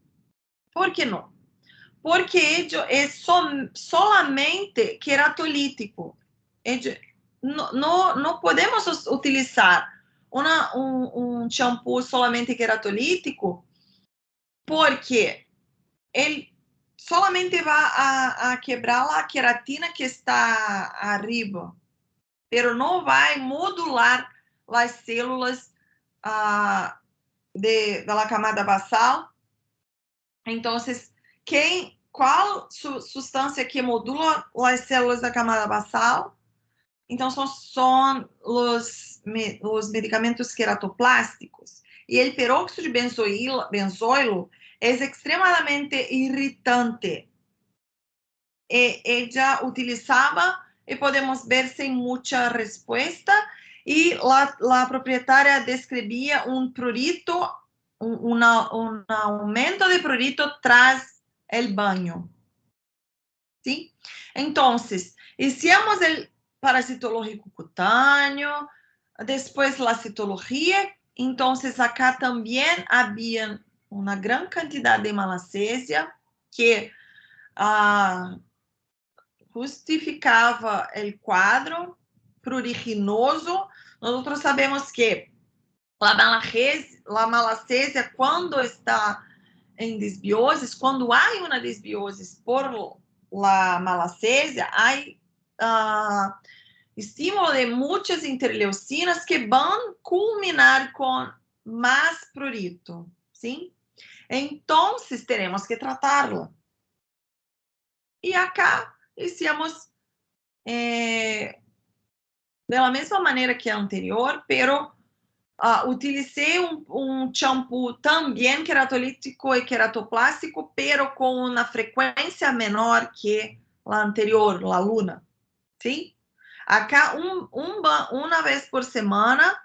Por que não? Porque é solamente queratolítico. Não podemos utilizar um shampoo solamente queratolítico, porque ele solamente vai a quebrar a queratina que está arriba, pero não vai modular as células da camada basal. Então, qual substância que modula as células da camada basal? Então, são os medicamentos queratoplásticos. E o peróxido de benzoilo é extremadamente irritante. Ella utilizaba, y podemos ver sin mucha respuesta, y la propietaria describía un prurito, un aumento de prurito tras el baño. ¿Sí? Entonces, hicimos el parasitológico cutáneo, después la citología. Entonces, acá también había una gran cantidad de malacesia que justificava o quadro pruriginoso. Nós sabemos que a malacesia, quando está em desbiose, quando há uma desbiose por la malacesia, há estímulo de muitas interleucinas que vão culminar com mais prurito, sim? Então, teremos que tratá-la. E acá hicimos da mesma maneira que a anterior, pero utilicei um shampoo também queratolítico e queratoplástico, pero com uma frequência menor que a anterior, a Luna. Sim? Acá, uma vez por semana,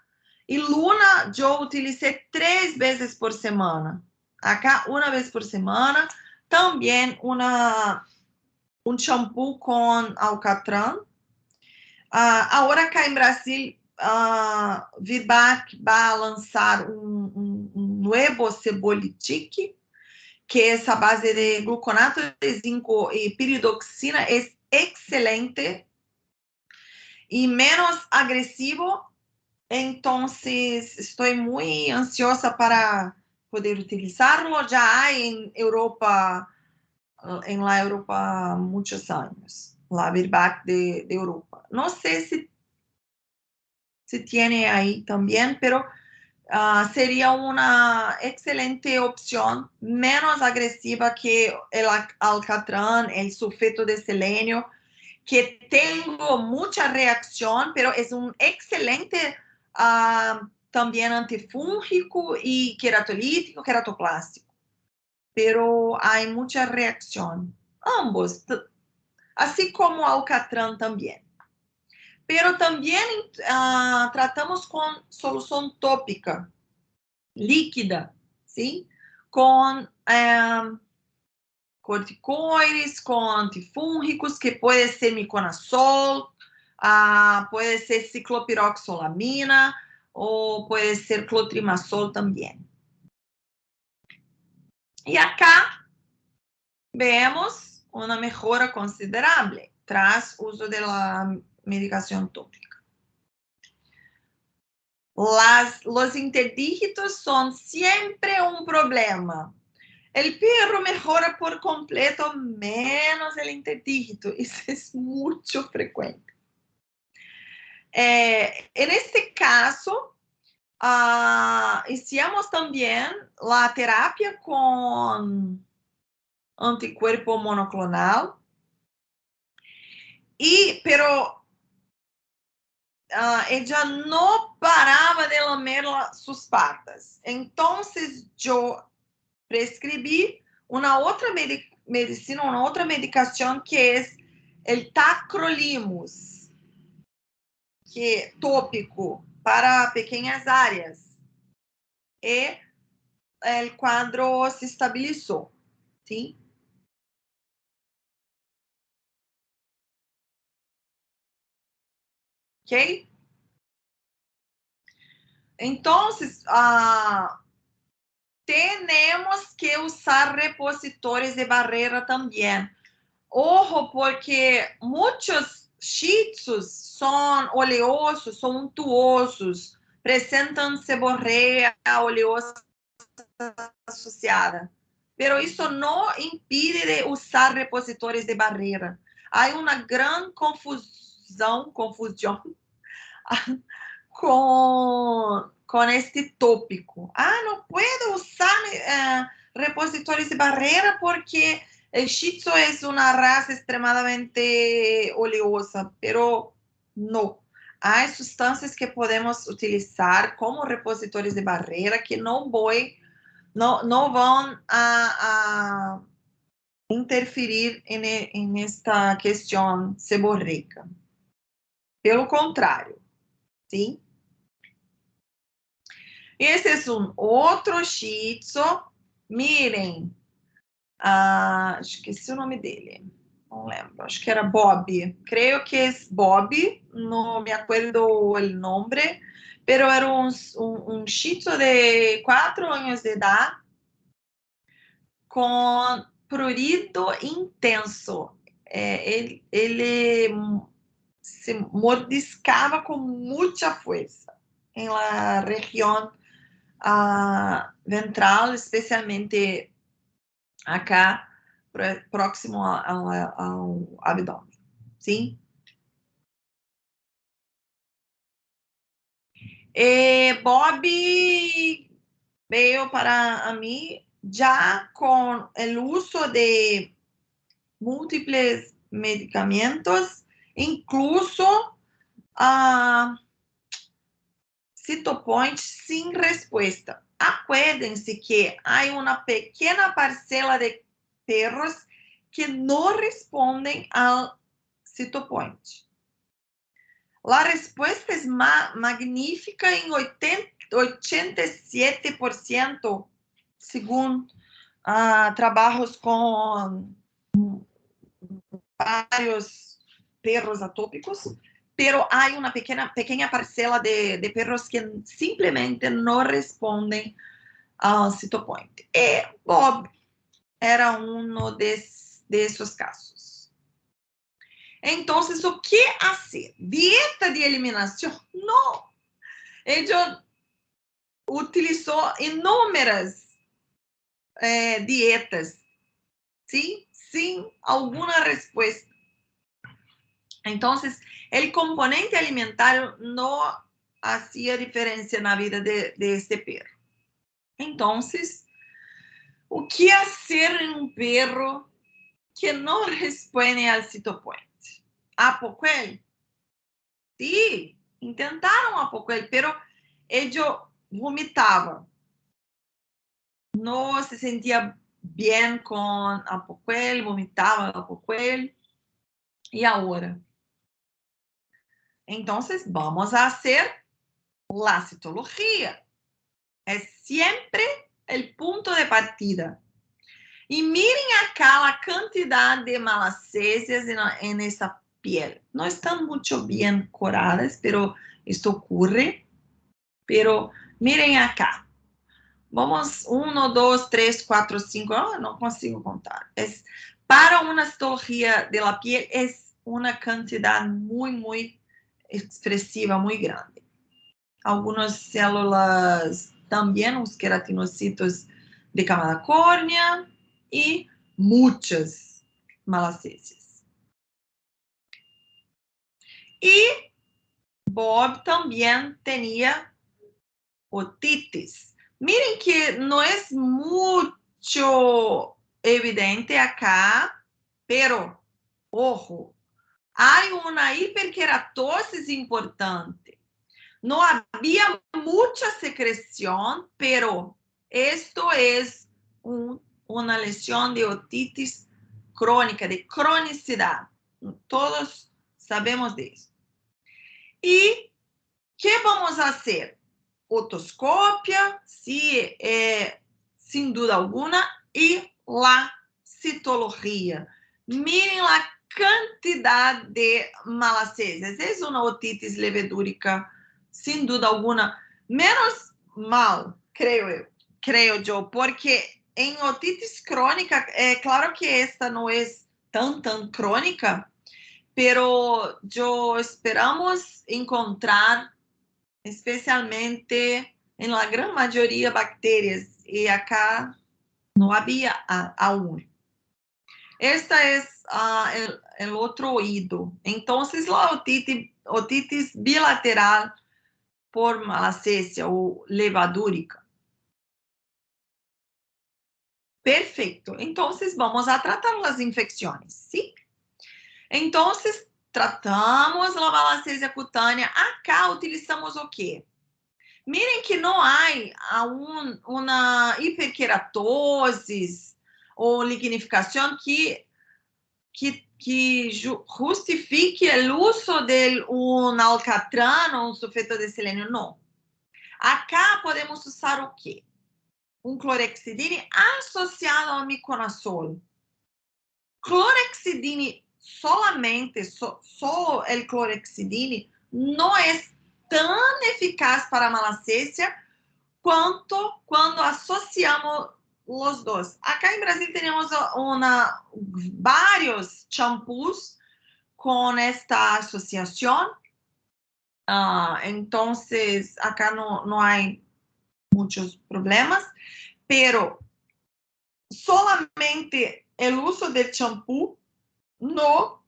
e Luna eu utilicei 3 vezes por semana. Acá, uma vez por semana, também um shampoo com alcatrán. Agora cá em Brasil, Virbac vai lançar um novo Sebolitic, que essa base de gluconato de zinco e piridoxina é excelente e menos agressivo. Então, estou muito ansiosa para poder utilizá-lo. Já há em Europa, muitos anos, la Virbac de Europa. Não sei se tem aí também, pero seria uma excelente opção, menos agressiva que o alcatrán, o sulfeto de selênio, que tenho muita reação, pero é um excelente também antifúngico e queratolítico, queratoplástico. Pero há muita reação. Ambos, assim como o alcatrán também. Pero também tratamos com solução tópica, líquida, sim? Com corticoides, com antifúngicos, que pode ser miconazol, pode ser ciclopiroxolamina, ou pode ser clotrimazol também. E acá vemos uma melhora considerável tras uso da medicação tópica. Los interdígitos são sempre um problema. O perro melhora por completo, menos o interdígito. Isso é muito frequente. Neste caso, hicimos também a terapia com anticuerpo monoclonal, pero ella não parava de lamer suas patas. Então, eu prescrevi uma outra medicina, uma outra medicação, que é o tacrolimus, que é tópico para pequenas áreas. E o quadro se estabilizou, sim? Ok? Então, temos que usar repositores de barreira também. Ojo, porque muitos shih tzus são oleosos, são untuosos, presentan seborrea oleosa asociada. Pero isso não impide de usar repositores de barreira. Há uma grande confusão com este tópico. Não puedo usar repositores de barreira porque el Shih Tzu es una raza extremadamente oleosa, pero no. Há substâncias que podemos utilizar como repositores de barreira que não vão a interferir em esta questão seborreica. Pelo contrário, sim? Esse é um outro Shih Tzu. Miren, esqueci o nome dele. Não lembro, acho que era Bob. Creio que é Bob, não me acuerdo o nome, pero era um Shih Tzu de 4 anos de idade com prurido intenso. Ele se mordiscava com muita força em la região ventral, especialmente acá, próximo ao abdômen. Sim? Bob veio para mim já com o uso de múltiples medicamentos, incluso Cytopoint sem resposta. Acuérdense que há uma pequena parcela de perros que não respondem ao Cytopoint. A resposta é magnífica em 87%, segundo trabalhos com vários perros atópicos, pero há uma pequena parcela de perros que simplesmente não respondem ao Cytopoint. E Bob era um desses casos. Então, o que fazer? Dieta de eliminação? Não. Ele utilizou inúmeras dietas, sim, sem alguma resposta. Então, o componente alimentar não fazia diferença na vida desse perro. Então, o que fazer em um perro que não responde ao Cytopoint? Apoquel? Sim, tentaram Apoquel, pero ele vomitava. Não se sentia bem com Apoquel, vomitava Apoquel. E agora? Então, vamos fazer a citologia. É sempre o ponto de partida. E mirem acá a quantidade de malacésias nessa piel. Não estão muito bem curadas, pero isto ocorre. Pero mirem acá. Vamos, 1, 2, 3, 4, 5. Não consigo contar. Para uma citologia de la piel, é uma quantidade muito expressiva, muito grande. Algumas células também, os queratinocitos de camada córnea e muitas malacésias. E Bob também tinha otites. Miren que não é muito evidente acá, pero, ojo, há uma hiperqueratose importante. Não havia muita secreção, pero esto es uma lesão de otitis crônica, de cronicidade. Todos sabemos disso. E que vamos fazer? Otoscópia, sem dúvida alguma, e a citologia. Mirem a quantidade de malacésias. É uma otitis levedúrica, sem dúvida alguma, menos mal, creio eu, porque em otitis crônica, é claro que esta não é tão crônica, pero esperamos encontrar especialmente en la gran mayoría bacterias, y acá no había aún. Esta es el otro oído. Entonces, la otitis bilateral por malacesia o levadúrica. Perfecto. Entonces, vamos a tratar las infecciones, ¿sí? Entonces, tratamos la malacesia cutánea. Acá utilizamos o quê? Miren que não há uma hiperqueratose ou lignificação que justifique o uso de um alcatrán ou um sulfeto de selênio. Não. Acá podemos usar o quê? Um clorexidine associado ao miconazol. Clorexidine solamente, só o clorexidine não é tão eficaz para a malacesia quanto quando associamos os dois. Acá em Brasil temos vários shampoos com esta associação. Então, acá não há muitos problemas, pero solamente o uso del shampoo não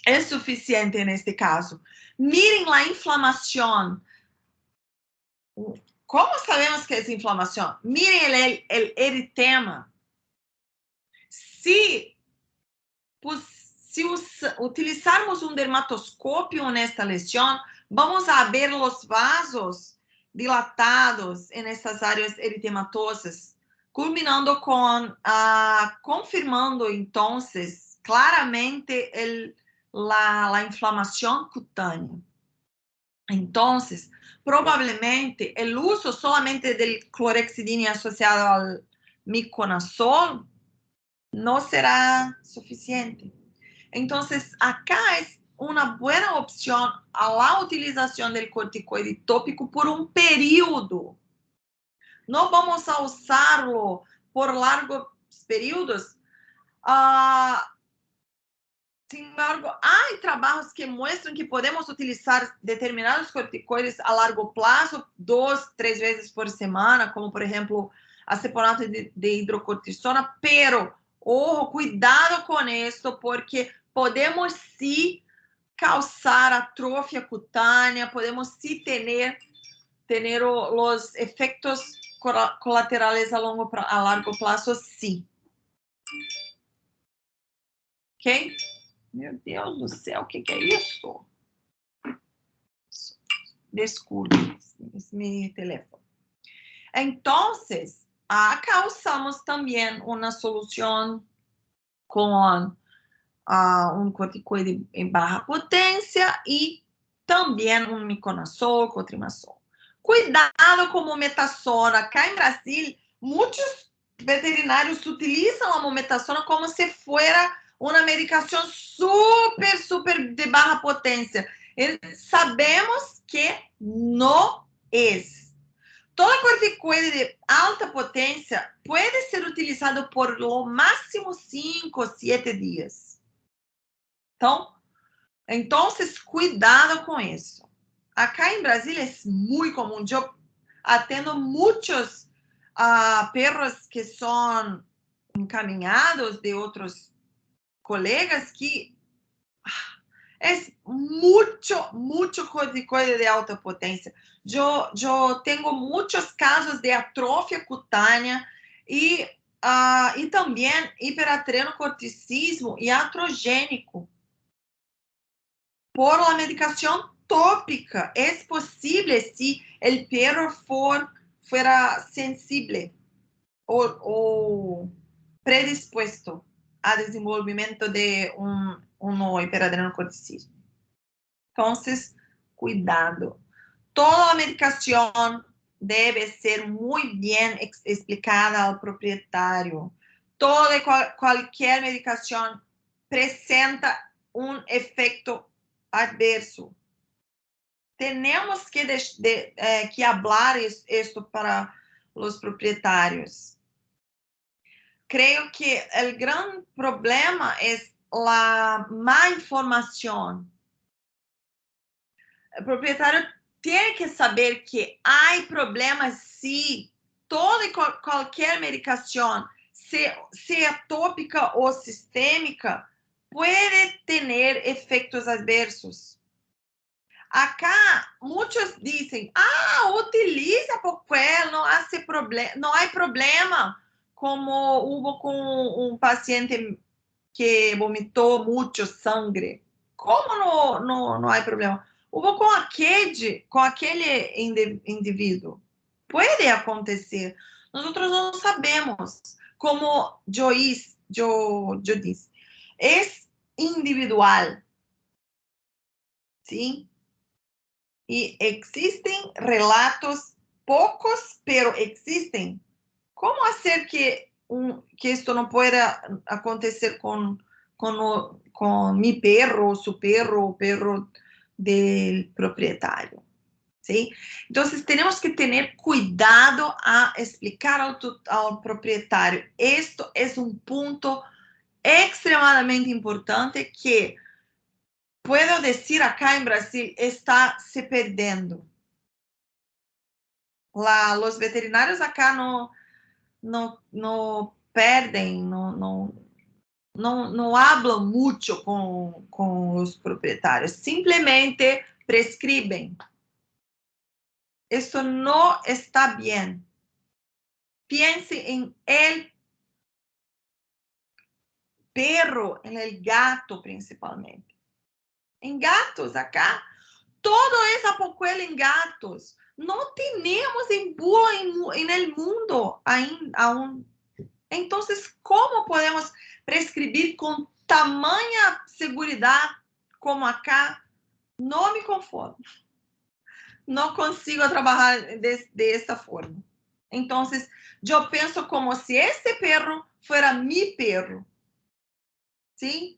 é suficiente neste caso. Miren a inflamação. Como sabemos que é inflamação? Miren el eritema. Se utilizarmos um dermatoscópio nesta lesão, vamos a ver os vasos dilatados nessas áreas eritematosas, culminando com confirmando, então, claramente a inflamação cutânea. Então, provavelmente, o uso solamente do clorexidine associado ao miconazol não será suficiente. Então, acá é uma boa opção a utilização do corticoide tópico por um período. Não vamos a usá-lo por largos períodos. Sin embargo, há trabalhos que mostram que podemos utilizar determinados corticoides a largo prazo, 2, 3 vezes por semana, como, por exemplo, aceponato de hidrocortisona, pero, cuidado com isso, porque podemos sim causar atrofia cutânea, podemos sim ter os efeitos colaterais a largo prazo, sim. Ok? Meu Deus do céu, o que é isso? Desculpe, esse meu telefone. Então, acá usamos também uma solução com um corticoide em barra potência e também um miconazol, cotrimazol. Cuidado com o metasona. Acá em Brasil, muitos veterinários utilizam a mometasona como se fosse uma medicação super de barra potência. Sabemos que não é. Todo corticoide de alta potência pode ser utilizado por no máximo 5 ou 7 dias. Então, cuidado com isso. Acá em Brasil é muito comum. Eu atendo muitos perros que são encaminhados de outros colegas que é muito corticoide de alta potência. Eu tenho muitos casos de atrofia cutânea e também hiperatenocorticismo e atrogênico por la medicação tópica. É possível se o perro fuera sensível ou predispuesto a desenvolvimento de um hiperadrenocorticismo. Então, cuidado. Toda a medicação deve ser muito bem explicada ao proprietário. Toda qualquer medicação apresenta um efeito adverso. Temos que falar isso para os proprietários. Creio que o grande problema é a má informação. O proprietário tem que saber que há problemas sim. Toda e qualquer medicação, seja tópica ou sistêmica, pode ter efeitos adversos. Acá, muitos dizem, utiliza Poquel, não há problema, como houve com um paciente que vomitou muito sangue. Como não há problema? Houve com aquele indivíduo. Pode acontecer. Nós não sabemos. Como eu disse, é individual. Sim? E existem relatos, poucos, pero existem. Como fazer que isto não pueda acontecer com mi perro, su perro, o perro del proprietário? ¿Sí? Entonces, tenemos que tener cuidado a explicar al propietario. Esto es un punto extremadamente importante que, puedo decir acá en Brasil, está se perdendo. Los veterinarios acá no perdem, não hablam muito com os proprietários, simplesmente prescribem. Isso não está bem. Pense em el perro, en el gato principalmente. Em gatos, acá, todo es apoquel em gatos. Não temos em bula en el mundo aún. Então, como podemos prescrever com tamanha segurança como acá? Não me conformo. Não consigo trabalhar dessa forma. Então, eu penso como se esse perro fosse mi perro. Sim?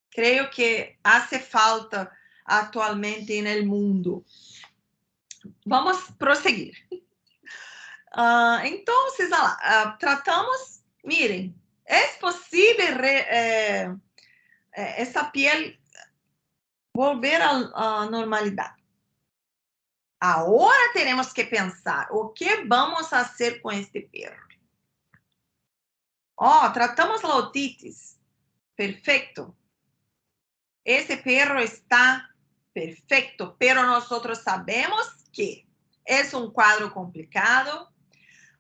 Creio que hace falta atualmente no mundo. Vamos prosseguir. Então, tratamos, miren, é possível essa pele volver à normalidade. Agora teremos que pensar o que vamos fazer com este perro. Tratamos a otitis. Perfeito. Esse perro está perfeito, pero nosotros sabemos que é um quadro complicado.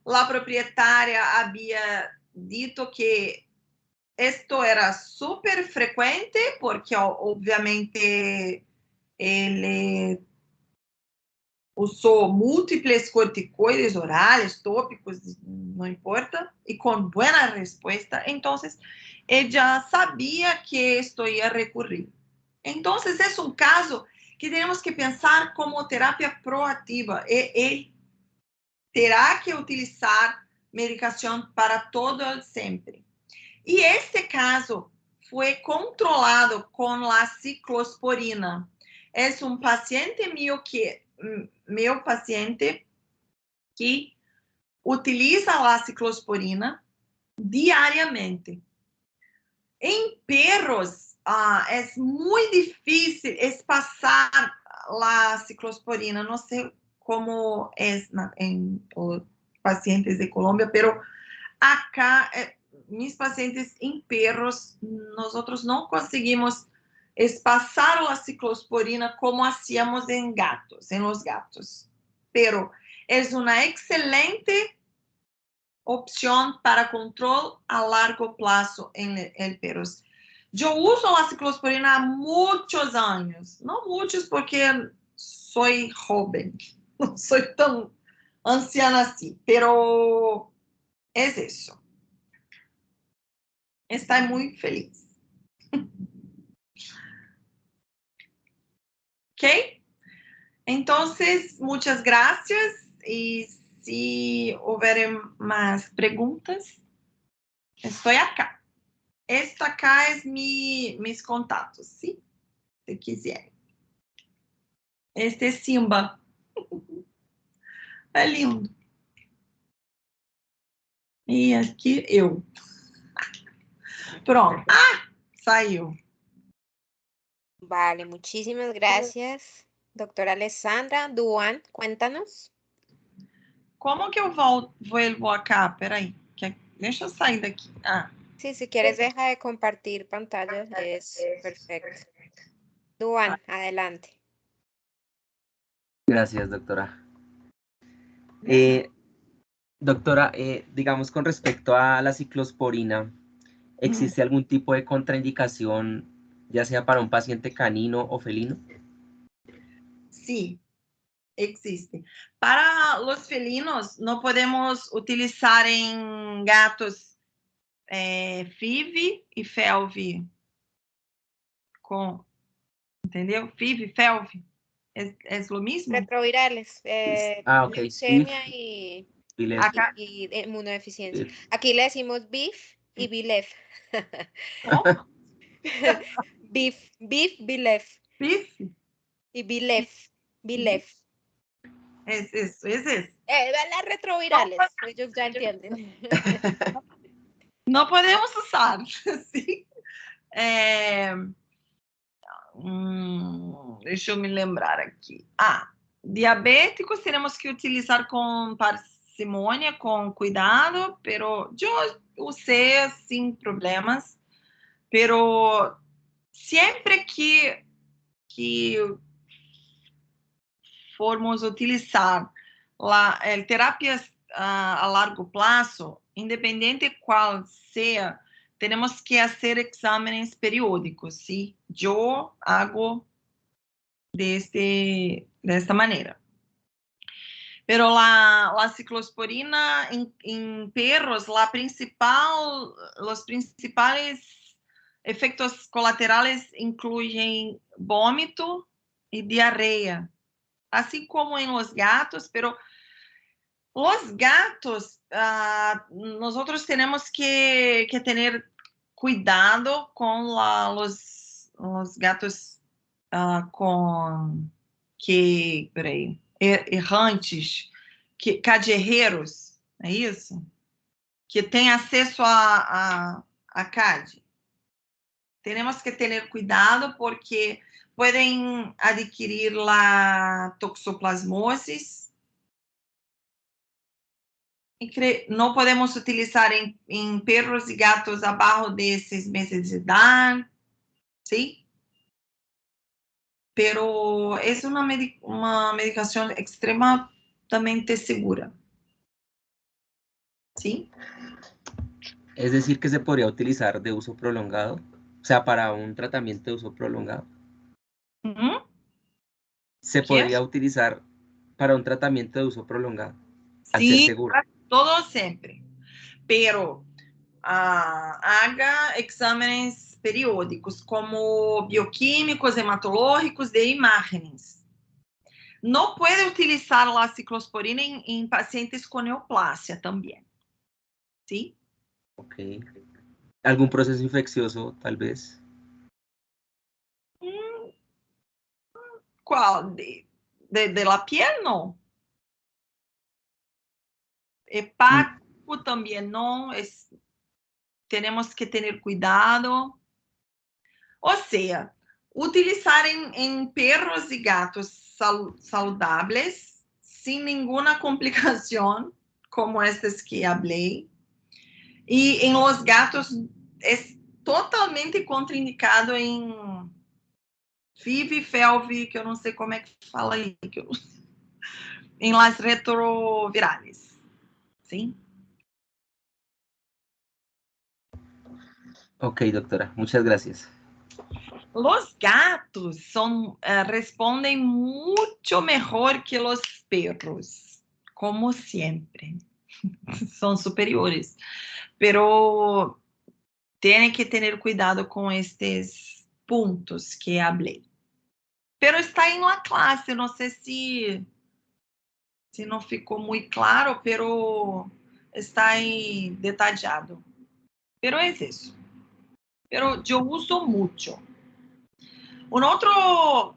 A proprietária havia dito que esto era super frecuente, porque obviamente ele usou múltiples corticoides orais, tópicos, não importa, e com boa resposta. Então, ela sabia que isto ia recorrer. Então, é um caso que temos que pensar como terapia proativa. Ele terá que utilizar medicação para todo sempre. E este caso foi controlado com a ciclosporina. É um paciente meu paciente que utiliza a ciclosporina diariamente. Em perros, é muito difícil espaçar a ciclosporina. Não sei como é em pacientes de Colômbia, pero acá, mis pacientes em perros, nós não conseguimos espaçar a ciclosporina como hacíamos em los gatos. Pero é uma excelente opção para controle a largo plazo em perros. Eu uso a ciclosporina há muitos anos. Não muitos, porque sou jovem. Não sou tão anciana assim. Pero é isso. Estou muito feliz. Ok? Então, muitas graças. E se houver mais perguntas, estou acá. Este acá é mis contatos, sim? Se quiser. Este é Simba. É lindo. E aqui eu. Pronto. Saiu. Vale, muchísimas gracias. Doctora Alessandra, Duan, cuéntanos. Como que eu vuelvo acá? Peraí, deixa eu sair daqui. Ah, Sí, si quieres deja de compartir pantalla, es perfecto. Duan, adelante. Gracias, doctora. Doctora, digamos con respecto a la ciclosporina, ¿existe algún tipo de contraindicación, ya sea para un paciente canino o felino? sí, existe. Para los felinos, no podemos utilizar en gatos FIV y FeLV. ¿Entendeu? FIV, FeLV. ¿Es lo mismo? Retrovirales, Ok, leucemia BIF, y BILEF. Acá, inmunodeficiencia. BIF. Aquí le decimos BIF y BILEF. ¿cómo? BIF, BILEF FIV. y BILEF. Es eso, es eso. Las retrovirales, ellos ya entienden. No podemos usar, ¿sí? Deixa eu me lembrar aqui. Diabéticos tenemos que utilizar con parcimonia, con cuidado, pero yo usé sin problemas. Pero siempre que formos utilizar terapias a largo plazo, independente qual sea, tenemos que hacer exámenes periódicos, ¿sí? Yo hago de esta manera. Pero la ciclosporina en perros, los principales efectos colaterales incluyen vómito y diarrea, así como en los gatos, pero los gatos, nosotros tenemos que tener cuidado con los gatos errantes, cadierreiros, é isso? Que tem acesso a CAD. Temos que ter cuidado porque podem adquirir la toxoplasmosis. Não podemos utilizar em perros e gatos abaixo de 6 meses de idade, sim? Pero es una medicación extremadamente segura. ¿Sí? Es decir, que se podría utilizar de uso prolongado, o sea, para un tratamiento de uso prolongado. Se podría utilizar para un tratamiento de uso prolongado, al ser seguro. Todo siempre. Pero haga exámenes periódicos, como bioquímicos, hematológicos, de imágenes. No puede utilizar la ciclosporina en pacientes con neoplasia también. ¿Sí? Ok. ¿Algún proceso infeccioso, tal vez? ¿Cuál? ¿De la piel? No. Hepático también no. Tenemos que tener cuidado. O sea, utilizar en perros y gatos saludables, sin ninguna complicación, como estas que hablé. Y en los gatos es totalmente contraindicado en FIV, FeLV, que eu não sei como é que fala aí, em las retrovirales. ¿Sí? Ok, doctora, muchas gracias. Los gatos responden mucho mejor que los perros, como siempre. Son superiores. Pero tienen que tener cuidado con estos puntos que hablé. Pero está en la clase, no sé si no ficou muy claro, pero está ahí detallado. Pero es eso. Pero yo uso mucho. Un otro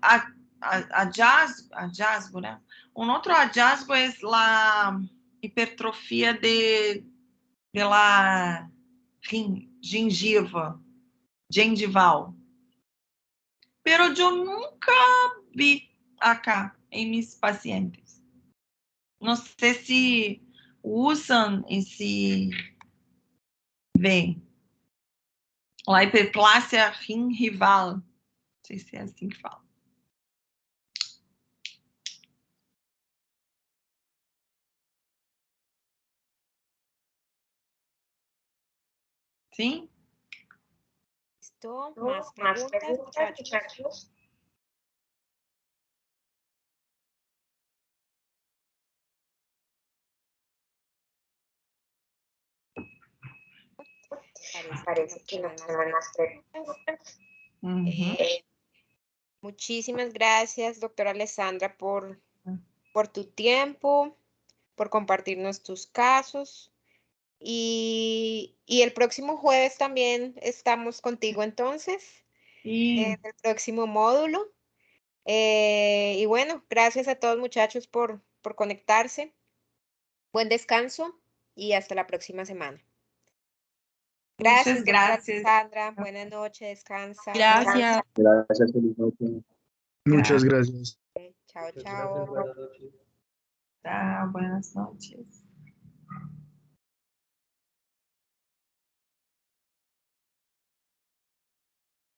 hallazgo, ¿no? Un otro hallazgo es la hipertrofia de la gengival. Pero yo nunca vi acá en mis pacientes. No sé si usan y si ven. La hiperplasia gingival. No sei se é assim que fala. Sim? ¿Listo? ¿Más preguntas, muchachos? Parece que no hay más preguntas. Muchísimas gracias, doctora Alessandra, por tu tiempo, por compartirnos tus casos. Y el próximo jueves también estamos contigo entonces, en el próximo módulo. Y bueno, gracias a todos muchachos por conectarse. Buen descanso y hasta la próxima semana. Gracias, Muchas gracias. Alessandra. Buenas noches, descansa. Gracias. Gracias, feliz noche. Muchas gracias. Chao, chao. Tá, buenas noches.